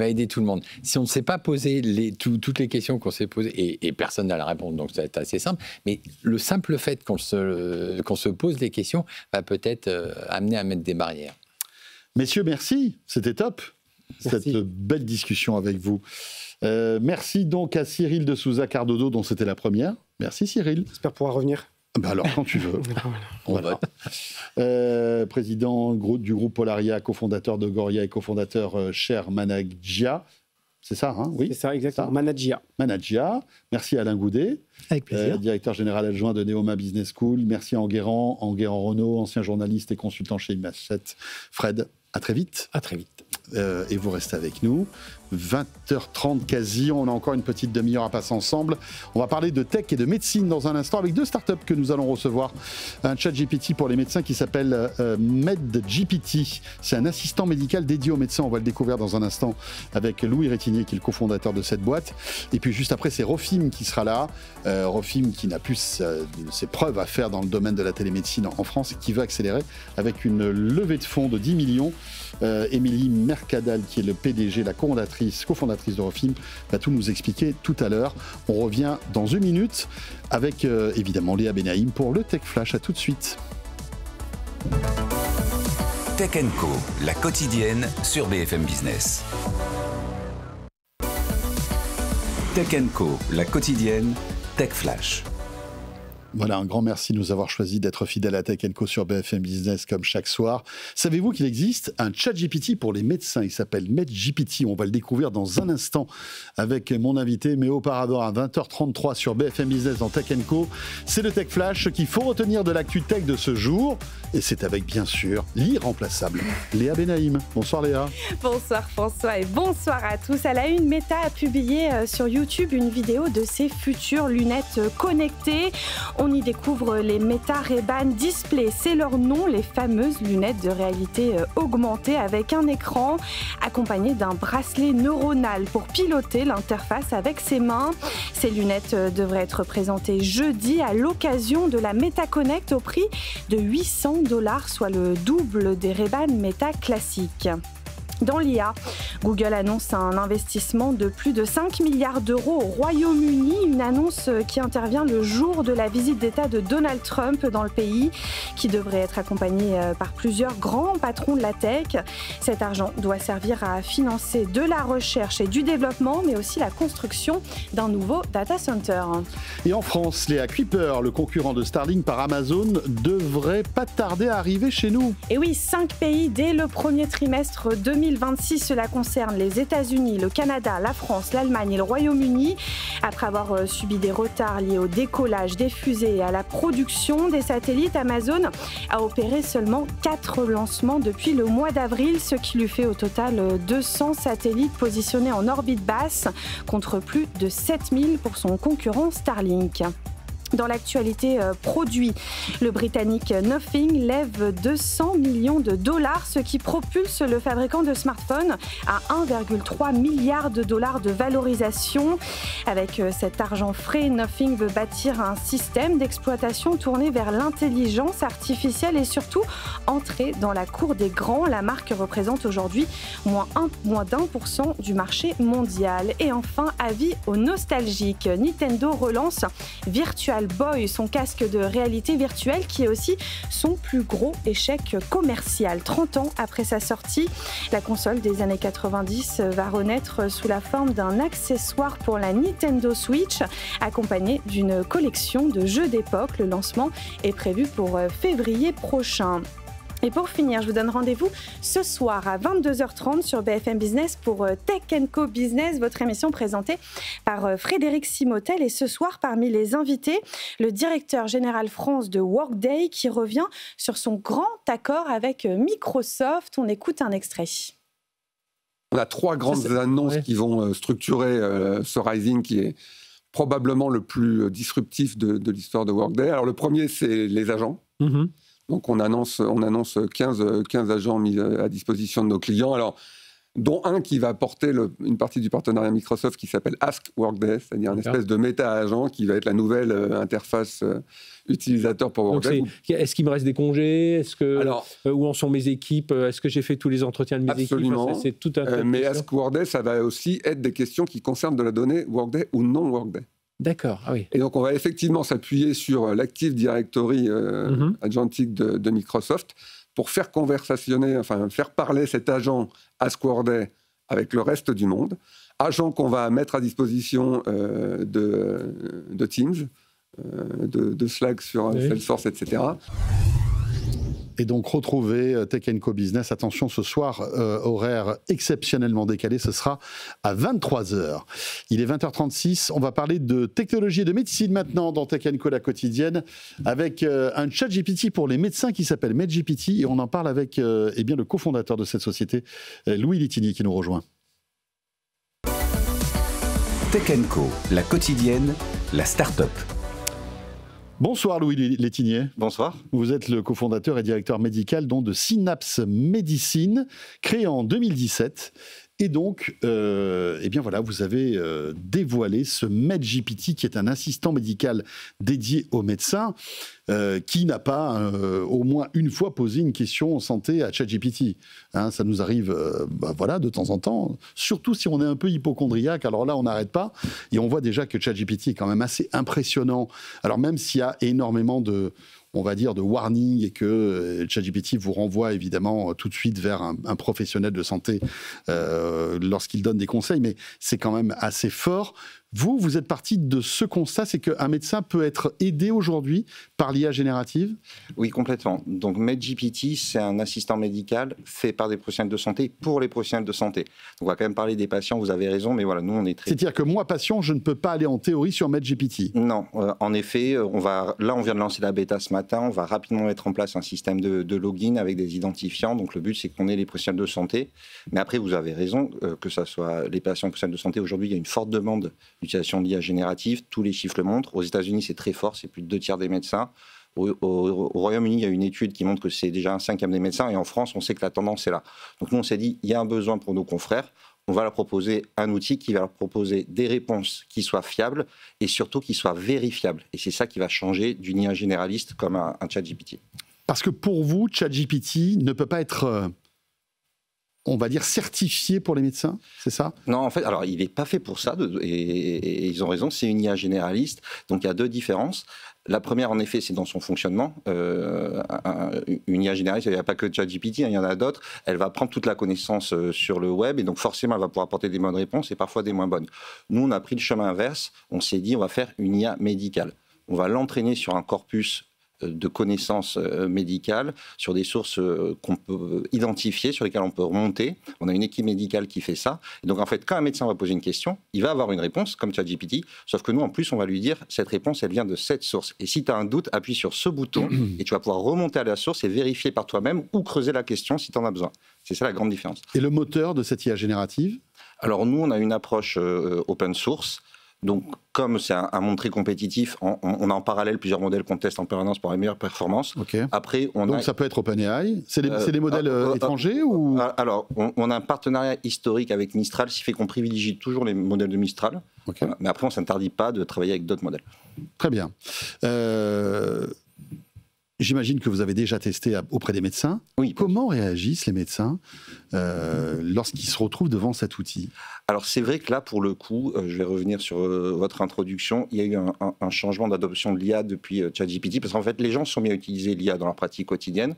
aider tout le monde. Si on ne s'est pas posé toutes les questions qu'on s'est posées, et personne n'a la réponse, donc c'est assez simple, mais le simple fait qu'on se pose des questions va peut-être amener à mettre des barrières. Messieurs, merci. C'était top, cette belle discussion avec vous. Merci donc à Cyril de Souza Cardozo, dont c'était la première. Merci Cyril. J'espère pouvoir revenir. Alors, quand tu veux. Voilà. Président du groupe Polaria, cofondateur de Goria et cofondateur Cher Managia. C'est ça, oui? C'est ça, exactement. Managia. Merci à Alain Goudet. Avec plaisir. Directeur général adjoint de Neoma Business School. Merci à Enguerrand Renaud, ancien journaliste et consultant chez Image7. Fred, à très vite. À très vite. Et vous restez avec nous. 20h30 quasi, on a encore une petite demi-heure à passer ensemble. On va parler de tech et de médecine dans un instant avec deux startups que nous allons recevoir. Un chat GPT pour les médecins qui s'appelle MedGPT. C'est un assistant médical dédié aux médecins. On va le découvrir dans un instant avec Louis Rétinier qui est le cofondateur de cette boîte. Et puis juste après, c'est Rofim qui sera là. Rofim qui n'a plus ses preuves à faire dans le domaine de la télémédecine en France et qui veut accélérer avec une levée de fonds de 10 millions. Émilie Mercadal qui est le PDG, la cofondatrice de Rofim, va tout nous expliquer tout à l'heure. On revient dans une minute avec évidemment Léa Benaïm pour le Tech Flash. À tout de suite. Tech & Co, la quotidienne sur BFM Business. Tech & Co, la quotidienne, Tech Flash. Voilà, un grand merci de nous avoir choisi d'être fidèles à Tech & Co sur BFM Business comme chaque soir. Savez-vous qu'il existe un chat GPT pour les médecins? Il s'appelle MedGPT. On va le découvrir dans un instant avec mon invité. Mais auparavant, à 20h33 sur BFM Business dans Tech & Co, c'est le Tech Flash qu'il faut retenir de l'actu tech de ce jour. Et c'est avec, bien sûr, l'irremplaçable Léa Benaïm. Bonsoir Léa. Bonsoir François et bonsoir à tous. À la une, Meta a publié sur YouTube une vidéo de ses futures lunettes connectées. On y découvre les Meta Ray-Ban Display, c'est leur nom, les fameuses lunettes de réalité augmentée avec un écran accompagné d'un bracelet neuronal pour piloter l'interface avec ses mains. Ces lunettes devraient être présentées jeudi à l'occasion de la Meta Connect au prix de $800, soit le double des Ray-Ban Meta classiques. Dans l'IA, Google annonce un investissement de plus de 5 milliards d'euros au Royaume-Uni, une annonce qui intervient le jour de la visite d'État de Donald Trump dans le pays, qui devrait être accompagnée par plusieurs grands patrons de la tech. Cet argent doit servir à financer de la recherche et du développement, mais aussi la construction d'un nouveau data center. Et en France, Léa, Kuiper, le concurrent de Starlink par Amazon, devrait pas tarder à arriver chez nous. Et oui, 5 pays dès le premier trimestre 2026. Cela concerne les États-Unis, le Canada, la France, l'Allemagne et le Royaume-Uni. Après avoir subi des retards liés au décollage des fusées et à la production des satellites, Amazon a opéré seulement 4 lancements depuis le mois d'avril, ce qui lui fait au total 200 satellites positionnés en orbite basse, contre plus de 7000 pour son concurrent Starlink. Dans l'actualité produit, le Britannique Nothing lève $200 millions, ce qui propulse le fabricant de smartphones à 1,3 milliard de valorisation. Avec cet argent frais, Nothing veut bâtir un système d'exploitation tourné vers l'intelligence artificielle et surtout entrer dans la cour des grands. La marque représente aujourd'hui moins d'1% du marché mondial. Et enfin, avis aux nostalgiques, Nintendo relance Virtual Boy, son casque de réalité virtuelle qui est aussi son plus gros échec commercial. 30 ans après sa sortie, la console des années 90 va renaître sous la forme d'un accessoire pour la Nintendo Switch, accompagné d'une collection de jeux d'époque. Le lancement est prévu pour février prochain. Et pour finir, je vous donne rendez-vous ce soir à 22h30 sur BFM Business pour Tech & Co Business, votre émission présentée par Frédéric Simotel. Et ce soir, parmi les invités, le directeur général France de Workday qui revient sur son grand accord avec Microsoft. On écoute un extrait. On a 3 grandes annonces qui vont structurer ce Rising qui est probablement le plus disruptif de l'histoire de Workday. Alors le premier, c'est les agents. Donc on annonce 15 agents mis à disposition de nos clients, alors, dont un qui va porter une partie du partenariat Microsoft qui s'appelle Ask Workday, c'est-à-dire une espèce de méta-agent qui va être la nouvelle interface utilisateur pour Workday. Donc est-ce qu'il me reste des congés? Où en sont mes équipes? Est-ce que j'ai fait tous les entretiens de mes équipes? Absolument. C'est tout un mais Ask Workday, ça va aussi être des questions qui concernent de la donnée Workday ou non Workday. D'accord, ah oui. Et donc, on va effectivement s'appuyer sur l'Active Directory agentique de Microsoft pour faire faire parler cet agent Ask Workday avec le reste du monde. Agent qu'on va mettre à disposition de Teams, de Slack sur Salesforce, etc. Et donc, retrouvez Tech & Co Business. Attention, ce soir, horaire exceptionnellement décalé, ce sera à 23h. Il est 20h36. On va parler de technologie et de médecine maintenant dans Tech & Co, la quotidienne, avec un chat GPT pour les médecins qui s'appelle MedGPT. Et on en parle avec le cofondateur de cette société, Louis Létinier, qui nous rejoint. Tech & Co, la quotidienne, la start-up. Bonsoir Louis Létinier. Bonsoir. Vous êtes le cofondateur et directeur médical de Synapse Medicine, créé en 2017. Et donc, vous avez dévoilé ce MedGPT qui est un assistant médical dédié aux médecins qui n'a pas au moins une fois posé une question en santé à ChatGPT. Ça nous arrive de temps en temps, surtout si on est un peu hypocondriaque. Alors là, on n'arrête pas. Et on voit déjà que ChatGPT est quand même assez impressionnant. Alors même s'il y a énormément de warning et que ChatGPT vous renvoie évidemment tout de suite vers un professionnel de santé lorsqu'il donne des conseils, mais c'est quand même assez fort. Vous êtes parti de ce constat, c'est qu'un médecin peut être aidé aujourd'hui par l'IA générative? Oui, complètement. Donc MedGPT, c'est un assistant médical fait par des professionnels de santé pour les professionnels de santé. Donc on va quand même parler des patients, vous avez raison, mais voilà, nous on est très... C'est-à-dire que moi, patient, je ne peux pas aller en théorie sur MedGPT? Non, en effet, on vient de lancer la bêta ce matin, on va rapidement mettre en place un système de login avec des identifiants. Donc le but, c'est qu'on ait les professionnels de santé. Mais après, vous avez raison, que ce soit les patients et les professionnels de santé, aujourd'hui, il y a une forte demande d'utilisation de l'IA générative, tous les chiffres le montrent. Aux États-Unis, c'est très fort, c'est plus de 2/3 des médecins. Au Royaume-Uni, il y a une étude qui montre que c'est déjà 1/5 des médecins, et en France, on sait que la tendance est là. Donc nous, on s'est dit, il y a un besoin pour nos confrères, on va leur proposer un outil qui va leur proposer des réponses qui soient fiables et surtout qui soient vérifiables. Et c'est ça qui va changer d'une IA généraliste comme un ChatGPT. Parce que pour vous, ChatGPT ne peut pas être... on va dire certifié pour les médecins, c'est ça? Non, en fait, alors il n'est pas fait pour ça, et ils ont raison, c'est une IA généraliste, donc il y a deux différences. La première, en effet, c'est dans son fonctionnement. Une IA généraliste, il n'y a pas que ChatGPT, il y en a d'autres. Elle va prendre toute la connaissance sur le web, et donc forcément, elle va pouvoir apporter des bonnes réponses, et parfois des moins bonnes. Nous, on a pris le chemin inverse, on s'est dit, on va faire une IA médicale. On va l'entraîner sur un corpus de connaissances médicales, sur des sources qu'on peut identifier, sur lesquelles on peut remonter. On a une équipe médicale qui fait ça. Et donc, en fait, quand un médecin va poser une question, il va avoir une réponse, comme ChatGPT, sauf que nous, en plus, on va lui dire, cette réponse, elle vient de cette source. Et si tu as un doute, appuie sur ce bouton, et tu vas pouvoir remonter à la source et vérifier par toi-même ou creuser la question si tu en as besoin. C'est ça la grande différence. Et le moteur de cette IA générative? Alors, nous, on a une approche open source. Donc, comme c'est un monde très compétitif, on a en parallèle plusieurs modèles qu'on teste en permanence pour les meilleures performances. Okay. Après, donc ça peut être OpenAI. C'est des modèles étrangers ou... Alors, on a un partenariat historique avec Mistral, ce qui fait qu'on privilégie toujours les modèles de Mistral. Okay. Mais après, on ne s'interdit pas de travailler avec d'autres modèles. Très bien. J'imagine que vous avez déjà testé auprès des médecins. Oui. Comment réagissent les médecins lorsqu'ils se retrouvent devant cet outil? Alors c'est vrai que là, pour le coup, je vais revenir sur votre introduction, il y a eu un changement d'adoption de l'IA depuis ChatGPT, parce qu'en fait, les gens se sont mis à utiliser l'IA dans leur pratique quotidienne,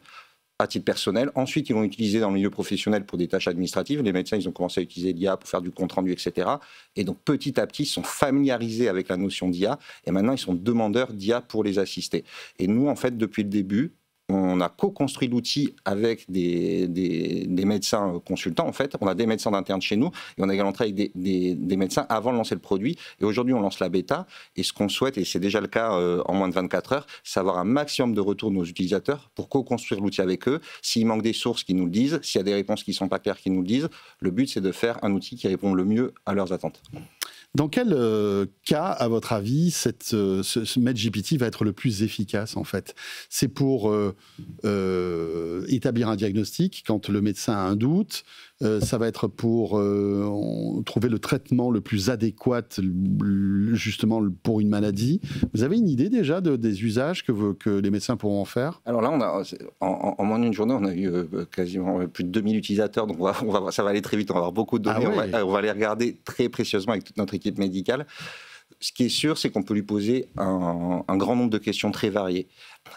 à titre personnel. Ensuite, ils l'ont utilisé dans le milieu professionnel pour des tâches administratives. Les médecins, ils ont commencé à utiliser l'IA pour faire du compte-rendu, etc. Et donc, petit à petit, ils sont familiarisés avec la notion d'IA. Et maintenant, ils sont demandeurs d'IA pour les assister. Et nous, en fait, depuis le début, on a co-construit l'outil avec des médecins consultants, en fait. On a des médecins d'interne chez nous et on a également travaillé avec des médecins avant de lancer le produit. Et aujourd'hui, on lance la bêta. Et ce qu'on souhaite, et c'est déjà le cas en moins de 24 heures, c'est avoir un maximum de retours de nos utilisateurs pour co-construire l'outil avec eux. S'il manque des sources, qu'ils nous le disent. S'il y a des réponses qui ne sont pas claires, qu'ils nous le disent. Le but, c'est de faire un outil qui répond le mieux à leurs attentes. Dans quel cas, à votre avis, ce MedGPT va être le plus efficace, en fait? C'est pour établir un diagnostic quand le médecin a un doute. Ça va être pour trouver le traitement le plus adéquat, justement, pour une maladie. Vous avez une idée déjà des usages que les médecins pourront en faire? Alors là, en moins d'une journée, on a eu quasiment plus de 2000 utilisateurs. Donc ça va aller très vite. On va avoir beaucoup de données. On va les regarder très précieusement avec toute notre équipe médicale. Ce qui est sûr, c'est qu'on peut lui poser un grand nombre de questions très variées.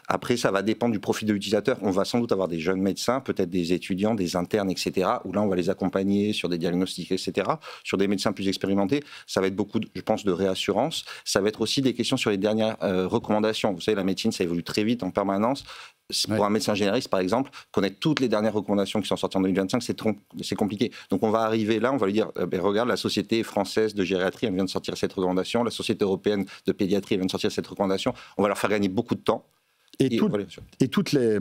Après, ça va dépendre du profil de l'utilisateur. On va sans doute avoir des jeunes médecins, peut-être des étudiants, des internes, etc., où là, on va les accompagner sur des diagnostics, etc. Sur des médecins plus expérimentés, ça va être beaucoup, je pense, de réassurance. Ça va être aussi des questions sur les dernières recommandations. Vous savez, la médecine, ça évolue très vite en permanence. Pour un médecin généraliste, par exemple, connaître toutes les dernières recommandations qui sont sorties en 2025, c'est compliqué. Donc on va arriver là, on va lui dire, regarde, la Société française de gériatrie, elle vient de sortir cette recommandation, la Société européenne de pédiatrie, elle vient de sortir cette recommandation. On va leur faire gagner beaucoup de temps. Et toutes les,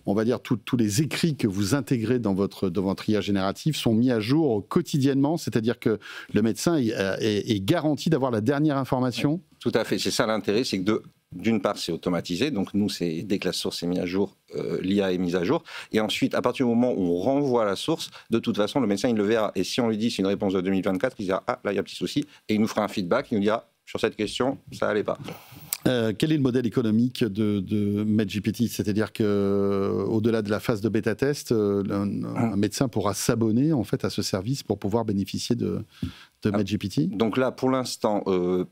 on va dire, tous les écrits que vous intégrez dans votre IA générative sont mis à jour quotidiennement, c'est-à-dire que le médecin est garanti d'avoir la dernière information? Tout à fait, c'est ça l'intérêt, c'est que d'une part, c'est automatisé, donc nous, dès que la source est mise à jour, l'IA est mise à jour, et ensuite, à partir du moment où on renvoie la source, de toute façon, le médecin, il le verra, et si on lui dit c'est une réponse de 2024, il dira, ah, là, il y a un petit souci, et il nous fera un feedback, il nous dira, sur cette question, ça n'allait pas. Quel est le modèle économique de MedGPT? C'est-à-dire qu'au-delà de la phase de bêta-test, un médecin pourra s'abonner en fait, à ce service pour pouvoir bénéficier de MedGPT? Donc là, pour l'instant,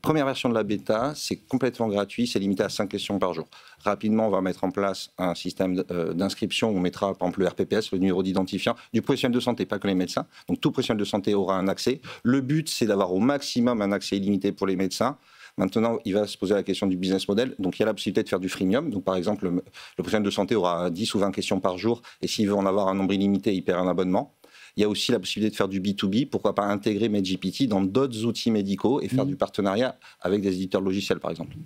première version de la bêta, c'est complètement gratuit, c'est limité à 5 questions par jour. Rapidement, on va mettre en place un système d'inscription où on mettra, par exemple, le RPPS, le numéro d'identifiant du professionnel de santé, pas que les médecins. Donc tout professionnel de santé aura un accès. Le but, c'est d'avoir au maximum un accès illimité pour les médecins. Maintenant, il va se poser la question du business model. Donc, il y a la possibilité de faire du freemium. Donc, par exemple, le professionnel de santé aura 10 ou 20 questions par jour. Et s'il veut en avoir un nombre illimité, il perd un abonnement. Il y a aussi la possibilité de faire du B2B. Pourquoi pas intégrer MedGPT dans d'autres outils médicaux et faire du partenariat avec des éditeurs logiciels, par exemple.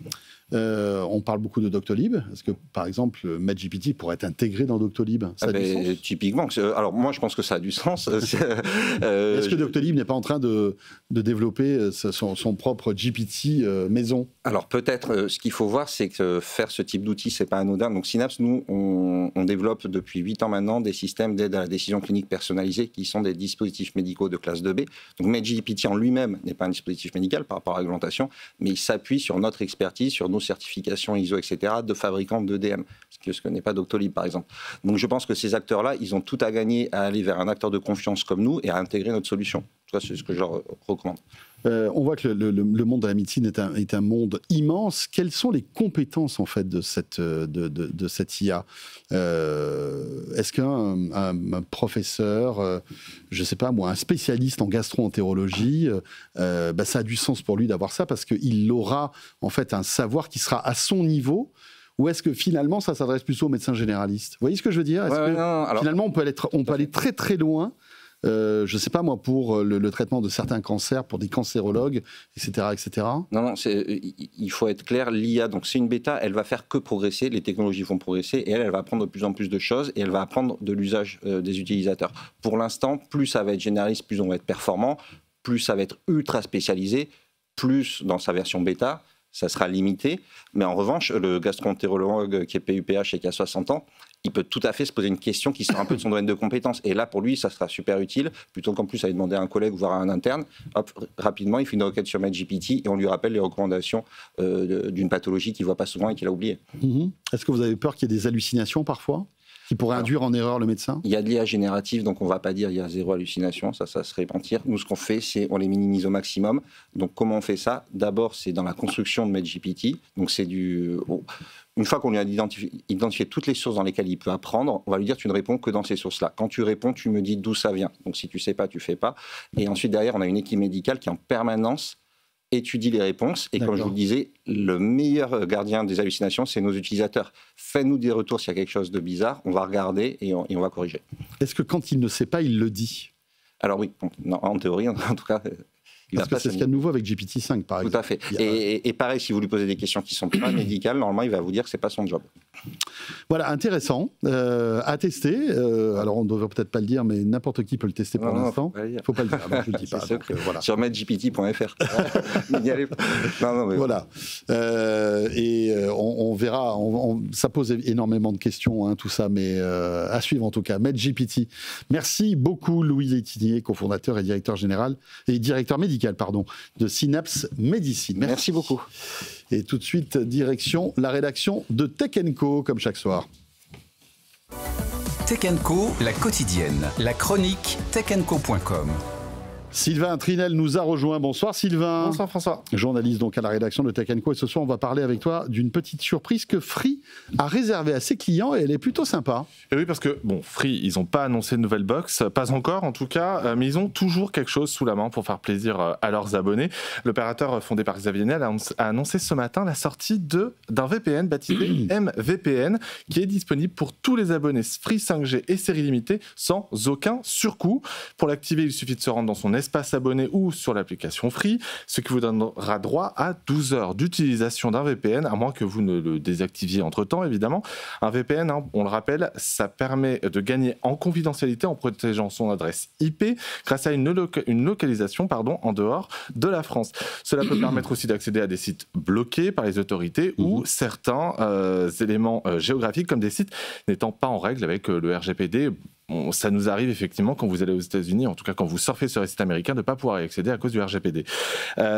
On parle beaucoup de Doctolib. Est-ce que, par exemple, MedGPT pourrait être intégré dans Doctolib? Ça a du sens? Typiquement. Alors, moi, je pense que ça a du sens. Est-ce que Doctolib n'est pas en train de développer son propre GPT maison? Alors, peut-être. Ce qu'il faut voir, c'est que faire ce type d'outil, c'est pas anodin. Donc, Synapse, nous, on développe depuis 8 ans maintenant des systèmes d'aide à la décision clinique personnalisée qui sont des dispositifs médicaux de classe 2B. Donc, MedGPT en lui-même n'est pas un dispositif médical par rapport à la réglementation, mais il s'appuie sur notre expertise, sur nos certifications ISO, etc., de fabricants d'EDM, ce que n'est pas Doctolib, par exemple. Donc je pense que ces acteurs-là, ils ont tout à gagner à aller vers un acteur de confiance comme nous et à intégrer notre solution. En tout cas, c'est ce que je leur recommande. On voit que le monde de la médecine est un monde immense. Quelles sont les compétences en fait de cette IA? Est-ce qu'un professeur, je ne sais pas moi, un spécialiste en gastro-entérologie, ça a du sens pour lui d'avoir ça parce qu'il aura en fait un savoir qui sera à son niveau? Ou est-ce que finalement ça s'adresse plutôt aux médecins généralistes? Vous voyez ce que je veux dire? Finalement on peut aller très très loin? Je ne sais pas moi, pour le traitement de certains cancers, pour des cancérologues, etc. etc. Non, il faut être clair, l'IA, donc c'est une bêta, elle va faire que progresser, les technologies vont progresser, et elle va apprendre de plus en plus de choses, et elle va apprendre de l'usage des utilisateurs. Pour l'instant, plus ça va être généraliste, plus on va être performant, plus ça va être ultra spécialisé, plus dans sa version bêta, ça sera limité. Mais en revanche, le gastro-entérologue qui est PUPH et qui a 60 ans, il peut tout à fait se poser une question qui sort un peu de son domaine de compétences. Et là, pour lui, ça sera super utile, plutôt qu'en plus aller demander à un collègue ou voir à un interne. Hop, rapidement, il fait une requête sur MedGPT et on lui rappelle les recommandations d'une pathologie qu'il ne voit pas souvent et qu'il a oubliée. Est-ce que vous avez peur qu'il y ait des hallucinations parfois qui pourraient induire en erreur le médecin? Il y a de l'IA générative, donc on ne va pas dire qu'il y a zéro hallucination, ça serait mentir. Nous, ce qu'on fait, c'est on les minimise au maximum. Donc comment on fait ça? D'abord, c'est dans la construction de MedGPT. Donc c'est une fois qu'on lui a identifié toutes les sources dans lesquelles il peut apprendre, on va lui dire tu ne réponds que dans ces sources-là. Quand tu réponds, tu me dis d'où ça vient. Donc si tu ne sais pas, tu ne fais pas. Et ensuite, derrière, on a une équipe médicale qui en permanence étudie les réponses. Et comme je vous le disais, le meilleur gardien des hallucinations, c'est nos utilisateurs. Faites-nous des retours s'il y a quelque chose de bizarre, on va regarder et on va corriger. Est-ce que quand il ne sait pas, il le dit ? Alors oui, en théorie, en tout cas... Parce que c'est ce qu'il y a de nouveau avec GPT-5, par exemple. Tout à fait. Et pareil, si vous lui posez des questions qui ne sont pas médicales, normalement, il va vous dire que ce n'est pas son job. Voilà, intéressant, à tester. Alors, on ne devrait peut-être pas le dire, mais n'importe qui peut le tester pour l'instant. Il ne faut pas le dire, alors je ne le dis pas. Donc, voilà. Sur metgpt.fr. Voilà. On verra, ça pose énormément de questions, hein, tout ça, mais à suivre en tout cas. MedGPT. Merci beaucoup, Louis Létinier, cofondateur et directeur général et directeur médical de Synapse Medicine. Merci beaucoup. Et tout de suite, direction la rédaction de Tech & Co, comme chaque soir. Tech & Co, la quotidienne, la chronique techandco.com. Sylvain Trinel nous a rejoint. Bonsoir Sylvain. Bonsoir François. Journaliste donc à la rédaction de Tech & Co. Et ce soir, on va parler avec toi d'une petite surprise que Free a réservée à ses clients et elle est plutôt sympa. Et oui, parce que Free, ils n'ont pas annoncé de nouvelle box, pas encore en tout cas, mais ils ont toujours quelque chose sous la main pour faire plaisir à leurs abonnés. L'opérateur fondé par Xavier Niel a annoncé ce matin la sortie d'un VPN baptisé MVPN qui est disponible pour tous les abonnés Free 5G et série limitée sans aucun surcoût. Pour l'activer, il suffit de se rendre dans son espace abonné ou sur l'application Free, ce qui vous donnera droit à 12 heures d'utilisation d'un VPN, à moins que vous ne le désactiviez entre-temps, évidemment. Un VPN, on le rappelle, ça permet de gagner en confidentialité en protégeant son adresse IP grâce à une localisation en dehors de la France. Cela peut permettre aussi d'accéder à des sites bloqués par les autorités ou certains éléments géographiques comme des sites n'étant pas en règle avec le RGPD. Ça nous arrive effectivement quand vous allez aux États-Unis, en tout cas quand vous surfez sur les sites américains, de ne pas pouvoir y accéder à cause du RGPD.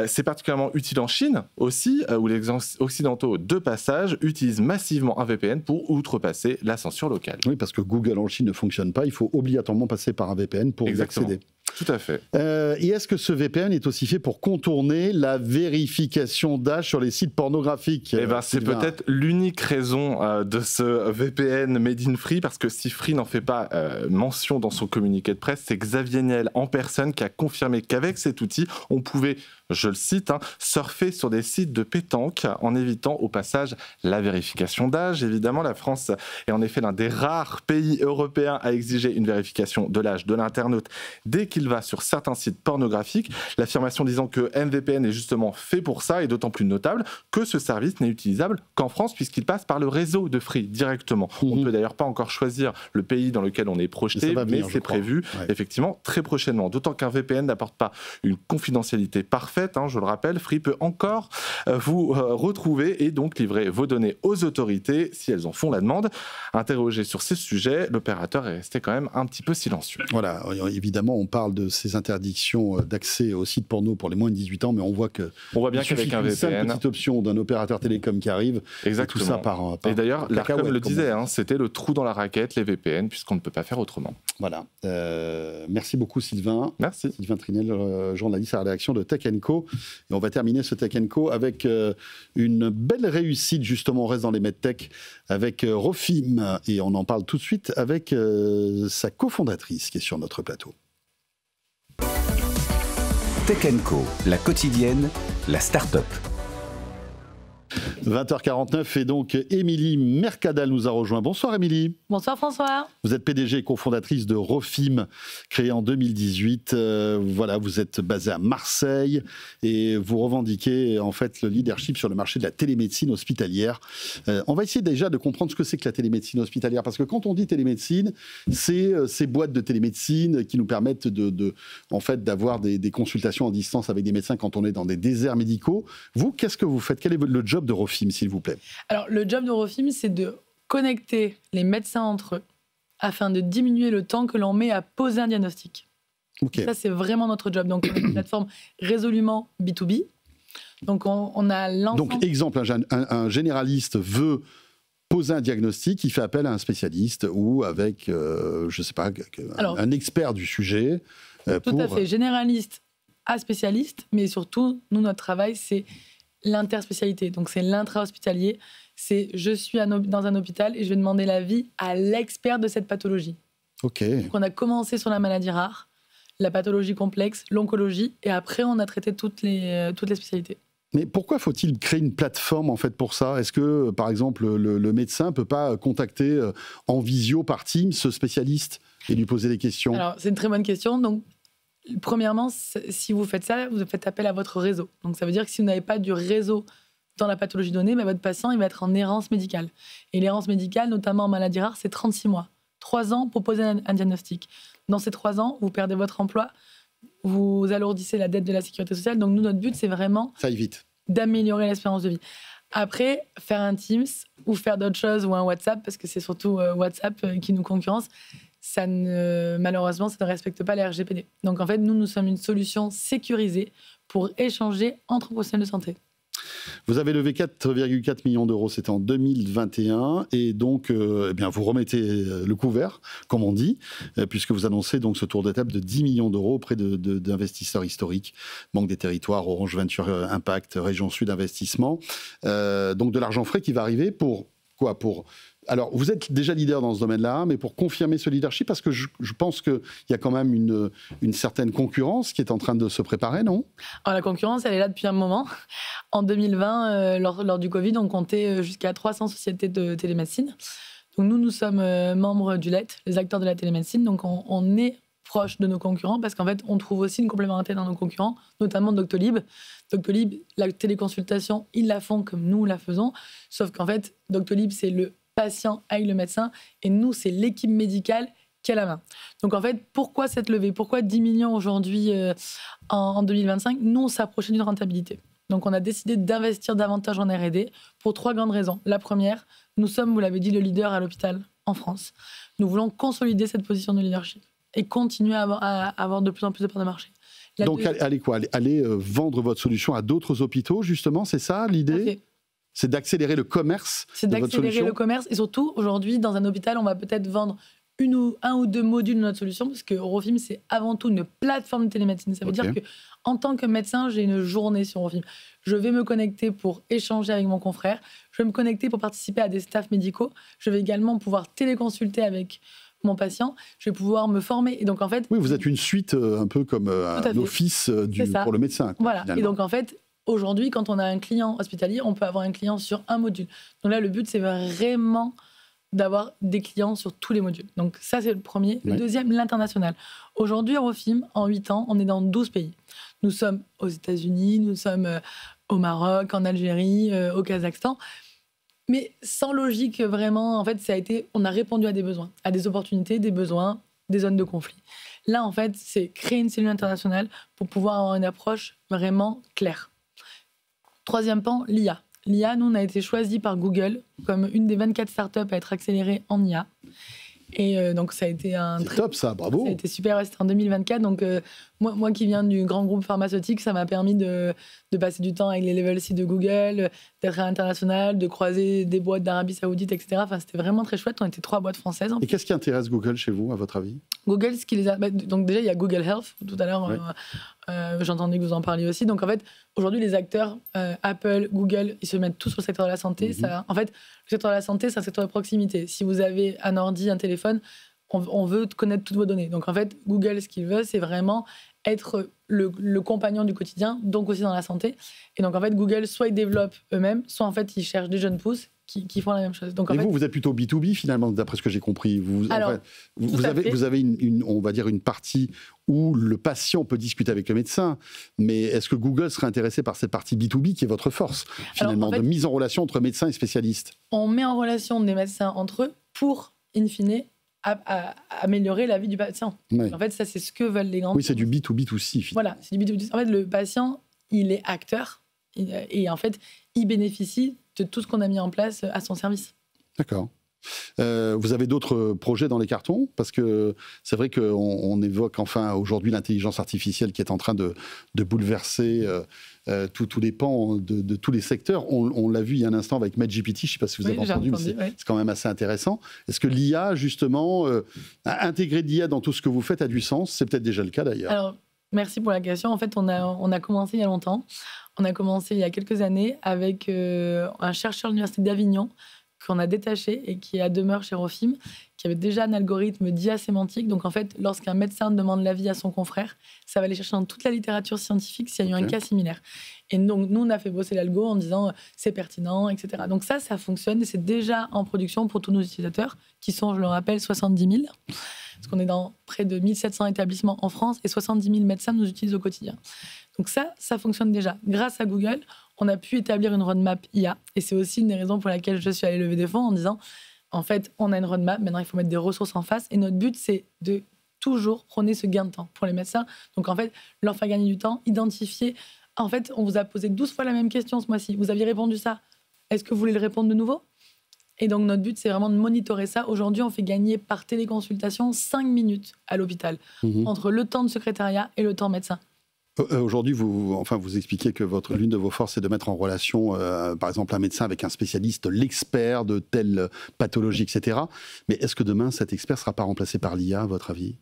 C'est particulièrement utile en Chine aussi, où les Occidentaux de passage utilisent massivement un VPN pour outrepasser la censure locale. Oui, parce que Google en Chine ne fonctionne pas, il faut obligatoirement passer par un VPN pour y accéder. Tout à fait. Et est-ce que ce VPN est aussi fait pour contourner la vérification d'âge sur les sites pornographiques ? C'est peut-être l'unique raison de ce VPN Made in Free, parce que si Free n'en fait pas mention dans son communiqué de presse, c'est Xavier Niel en personne qui a confirmé qu'avec cet outil, on pouvait, je le cite, surfer sur des sites de pétanque en évitant au passage la vérification d'âge. Évidemment, la France est en effet l'un des rares pays européens à exiger une vérification de l'âge de l'internaute dès qu'il va sur certains sites pornographiques. L'affirmation disant que MVPN est justement fait pour ça est d'autant plus notable que ce service n'est utilisable qu'en France puisqu'il passe par le réseau de Free directement. On ne peut d'ailleurs pas encore choisir le pays dans lequel on est projeté, mais c'est prévu effectivement très prochainement. D'autant qu'un VPN n'apporte pas une confidentialité parfaite, je le rappelle. Free peut encore vous retrouver et donc livrer vos données aux autorités si elles en font la demande. Interrogé sur ces sujets, l'opérateur est resté quand même un petit peu silencieux. Voilà, évidemment, on parle de ces interdictions d'accès aux sites porno pour les moins de 18 ans, mais on voit bien qu'avec un VPN, une petite option d'un opérateur télécom qui arrive, exactement. Et tout ça par et d'ailleurs, l'ARCOM le disait, c'était le trou dans la raquette, les VPN, puisqu'on ne peut pas faire autrement. Voilà. Merci beaucoup Sylvain. Merci. Sylvain Trinel, journaliste à la rédaction de Tech & Co. Et on va terminer ce Tech & Co avec une belle réussite, justement, on reste dans les medtech, avec Rofim. Et on en parle tout de suite avec sa cofondatrice qui est sur notre plateau. Tech & Co, la quotidienne, la start-up. 20h49 et donc Émilie Mercadal nous a rejoint. Bonsoir Émilie. Bonsoir François. Vous êtes PDG et cofondatrice de Rofim, créée en 2018. Voilà, vous êtes basée à Marseille et vous revendiquez en fait le leadership sur le marché de la télémédecine hospitalière. On va essayer déjà de comprendre ce que c'est que la télémédecine hospitalière, parce que quand on dit télémédecine, c'est ces boîtes de télémédecine qui nous permettent en fait d'avoir des consultations à distance avec des médecins quand on est dans des déserts médicaux. Vous, qu'est-ce que vous faites ? Quel est le job de Rofim, s'il vous plaît? Alors, le job de Rofim, c'est de connecter les médecins entre eux afin de diminuer le temps que l'on met à poser un diagnostic. Okay. Ça, c'est vraiment notre job. Donc, on est une plateforme résolument B2B. Donc, on a l'ensemble... Donc, exemple, un généraliste veut poser un diagnostic, il fait appel à un spécialiste ou avec, je ne sais pas, un expert du sujet. Tout à fait, généraliste à spécialiste, mais surtout, nous, notre travail, c'est l'interspécialité. Donc, c'est l'intra-hospitalier. C'est je suis dans un hôpital et je vais demander l'avis à l'expert de cette pathologie. OK. Donc, on a commencé sur la maladie rare. la pathologie complexe, l'oncologie, et après, on a traité toutes les spécialités. Mais pourquoi faut-il créer une plateforme en fait pour ça? Est-ce que, par exemple, le médecin ne peut pas contacter en visio par Teams ce spécialiste et lui poser des questions? Alors, c'est une très bonne question. Donc, premièrement, si vous faites ça, vous faites appel à votre réseau. Donc, ça veut dire que si vous n'avez pas du réseau dans la pathologie donnée, votre patient il va être en errance médicale. Et l'errance médicale, notamment en maladie rare, c'est 36 mois. 3 ans pour poser un diagnostic. Dans ces 3 ans, vous perdez votre emploi, vous alourdissez la dette de la sécurité sociale. Donc, nous, notre but, c'est vraiment d'améliorer l'espérance de vie. Après, faire un Teams ou faire d'autres choses ou un WhatsApp, parce que c'est surtout WhatsApp qui nous concurrence, malheureusement, ça ne respecte pas la RGPD. Donc, en fait, nous sommes une solution sécurisée pour échanger entre professionnels de santé. Vous avez levé 4,4 millions d'euros, c'était en 2021, et donc vous remettez le couvert, comme on dit, puisque vous annoncez donc ce tour d'étape de 10 millions d'euros auprès d'investisseurs historiques, Banque des Territoires, Orange Venture Impact, Région Sud Investissement. Donc de l'argent frais qui va arriver pour quoi? Alors, vous êtes déjà leader dans ce domaine-là, mais pour confirmer ce leadership, parce que je pense qu'il y a quand même une certaine concurrence qui est en train de se préparer, non? Alors, la concurrence, elle est là depuis un moment. En 2020, lors du Covid, on comptait jusqu'à 300 sociétés de télémédecine. Donc, nous sommes membres du LET, les acteurs de la télémédecine. Donc, on est proche de nos concurrents, parce qu'en fait, on trouve aussi une complémentarité dans nos concurrents, notamment Doctolib. Doctolib, la téléconsultation, ils la font comme nous la faisons, sauf qu'en fait, Doctolib, c'est le patient avec le médecin, et nous, c'est l'équipe médicale qui a la main. Donc en fait, pourquoi cette levée? Pourquoi 10 millions aujourd'hui en 2025? Nous, on s'approchait d'une rentabilité. Donc on a décidé d'investir davantage en R&D pour 3 grandes raisons. La première, nous sommes, vous l'avez dit, le leader à l'hôpital en France. Nous voulons consolider cette position de leadership et continuer à avoir de plus en plus de parts de marché. Donc allez vendre votre solution à d'autres hôpitaux, justement, c'est ça l'idée? C'est d'accélérer le commerce. C'est d'accélérer le commerce, et surtout aujourd'hui dans un hôpital, on va peut-être vendre un ou deux modules de notre solution, parce que Eurofilm, c'est avant tout une plateforme de télémédecine. Ça veut dire que en tant que médecin, j'ai une journée sur Eurofilm. Je vais me connecter pour échanger avec mon confrère. Je vais me connecter pour participer à des staffs médicaux. Je vais également pouvoir téléconsulter avec mon patient. Je vais pouvoir me former. Et donc en fait, oui, vous êtes une suite un peu comme un office pour le médecin. Voilà. Et donc en fait, aujourd'hui, quand on a un client hospitalier, on peut avoir un client sur un module. Donc là, le but, c'est vraiment d'avoir des clients sur tous les modules. Donc ça, c'est le premier. Le deuxième, l'international. Aujourd'hui, Eurofilm, en 8 ans, on est dans 12 pays. Nous sommes aux États-Unis, nous sommes au Maroc, en Algérie, au Kazakhstan. Mais sans logique, vraiment, en fait, on a répondu à des besoins, à des opportunités, des besoins, des zones de conflit. Là, en fait, c'est créer une cellule internationale pour pouvoir avoir une approche vraiment claire. Troisième pan, l'IA. L'IA, nous, on a été choisi par Google comme une des 24 startups à être accélérée en IA. Et donc, ça a été top, ça, bravo. Ça a été super, c'était en 2024. Donc, moi qui viens du grand groupe pharmaceutique, ça m'a permis de passer du temps avec les level C de Google, d'être à l'international, de croiser des boîtes d'Arabie Saoudite, etc. Enfin, c'était vraiment très chouette. On était 3 boîtes françaises. Et qu'est-ce qui intéresse Google chez vous, à votre avis? Google, ce qui les a... donc déjà, il y a Google Health. Tout à l'heure, j'entendais que vous en parliez aussi. Donc en fait, aujourd'hui, les acteurs, Apple, Google, ils se mettent tous sur le secteur de la santé. En fait, le secteur de la santé, c'est un secteur de proximité. Si vous avez un ordi, un téléphone, on veut connaître toutes vos données. Donc en fait, Google, ce qu'il veut, c'est vraiment être le compagnon du quotidien, donc aussi dans la santé. Et donc en fait, Google, soit ils développent eux-mêmes, soit en fait, ils cherchent des jeunes pousses qui font la même chose. Donc, vous êtes plutôt B2B finalement, d'après ce que j'ai compris. Vous avez on va dire une partie où le patient peut discuter avec le médecin, mais est-ce que Google serait intéressé par cette partie B2B qui est votre force, finalement, de mise en relation entre médecins et spécialistes? On met en relation des médecins entre eux pour, in fine, améliorer la vie du patient. Ouais. En fait, ça, c'est ce que veulent les grands... Oui, c'est du B2B2C. Finalement. Voilà, c'est du B2B2C. En fait, le patient, il est acteur et en fait, il bénéficie de tout ce qu'on a mis en place à son service. D'accord. Vous avez d'autres projets dans les cartons? Parce que c'est vrai qu'on évoque enfin aujourd'hui l'intelligence artificielle qui est en train de bouleverser tous les pans de tous les secteurs. On l'a vu il y a un instant avec MedGPT, je ne sais pas si vous avez entendu, mais c'est quand même assez intéressant. Est-ce que l'IA, justement, intégrer l'IA dans tout ce que vous faites a du sens? C'est peut-être déjà le cas d'ailleurs. Alors, merci pour la question. En fait, on a commencé il y a longtemps. On a commencé il y a quelques années avec un chercheur de l'Université d'Avignon qu'on a détaché et qui est à demeure chez Rofim, qui avait déjà un algorithme diasémantique. Donc en fait, lorsqu'un médecin demande l'avis à son confrère, ça va aller chercher dans toute la littérature scientifique s'il y a eu un cas similaire. Et donc nous, on a fait bosser l'algo en disant c'est pertinent, etc. Donc ça fonctionne et c'est déjà en production pour tous nos utilisateurs, qui sont, je le rappelle, 70 000. Parce qu'on est dans près de 1700 établissements en France et 70 000 médecins nous utilisent au quotidien. Donc ça fonctionne déjà. Grâce à Google, on a pu établir une roadmap IA. Et c'est aussi une des raisons pour laquelle je suis allée lever des fonds en disant, en fait, on a une roadmap, maintenant il faut mettre des ressources en face. Et notre but, c'est de toujours prôner ce gain de temps pour les médecins. Donc en fait, leur faire gagner du temps, identifier. En fait, on vous a posé 12 fois la même question ce mois-ci. Vous aviez répondu ça. Est-ce que vous voulez le répondre de nouveau ? Et donc notre but, c'est vraiment de monitorer ça. Aujourd'hui, on fait gagner par téléconsultation 5 minutes à l'hôpital, entre le temps de secrétariat et le temps médecin. Aujourd'hui, vous expliquez que l'une de vos forces, c'est de mettre en relation, par exemple, un médecin avec un spécialiste, l'expert de telle pathologie, etc. Mais est-ce que demain, cet expert ne sera pas remplacé par l'IA, à votre avis ?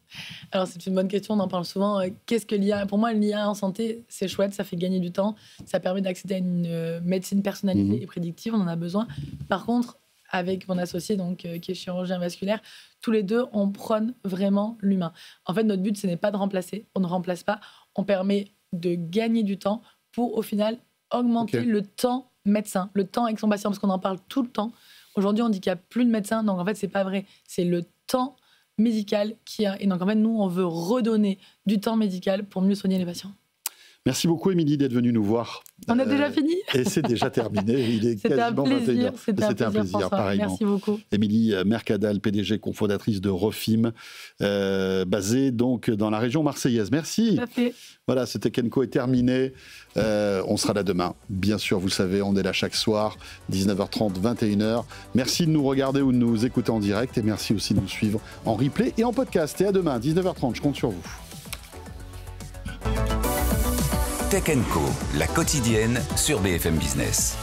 Alors, c'est une bonne question, on en parle souvent. Qu'est-ce que l'IA ? Pour moi, l'IA en santé, c'est chouette, ça fait gagner du temps, ça permet d'accéder à une médecine personnalisée et prédictive, on en a besoin. Par contre, avec mon associé, donc, qui est chirurgien vasculaire, tous les deux, on prône vraiment l'humain. En fait, notre but, ce n'est pas de remplacer, on ne remplace pas, on permet de gagner du temps pour, au final, augmenter le temps médecin, le temps avec son patient, parce qu'on en parle tout le temps. Aujourd'hui, on dit qu'il n'y a plus de médecins, donc en fait, ce n'est pas vrai. C'est le temps médical qui a... Et donc, en fait, nous, on veut redonner du temps médical pour mieux soigner les patients. Merci beaucoup, Émilie, d'être venue nous voir. On a déjà fini. Et c'est déjà terminé. Il est quasiment 21h. C'était un plaisir, pareillement. Merci beaucoup. Émilie Mercadal, PDG, cofondatrice de Rofim, basée donc dans la région marseillaise. Merci. Tout à fait. Voilà, ce Tech & Co est terminé. On sera là demain. Bien sûr, vous le savez, on est là chaque soir, 19h30, 21h. Merci de nous regarder ou de nous écouter en direct. Et merci aussi de nous suivre en replay et en podcast. Et à demain, 19h30. Je compte sur vous. Tech & Co, la quotidienne sur BFM Business.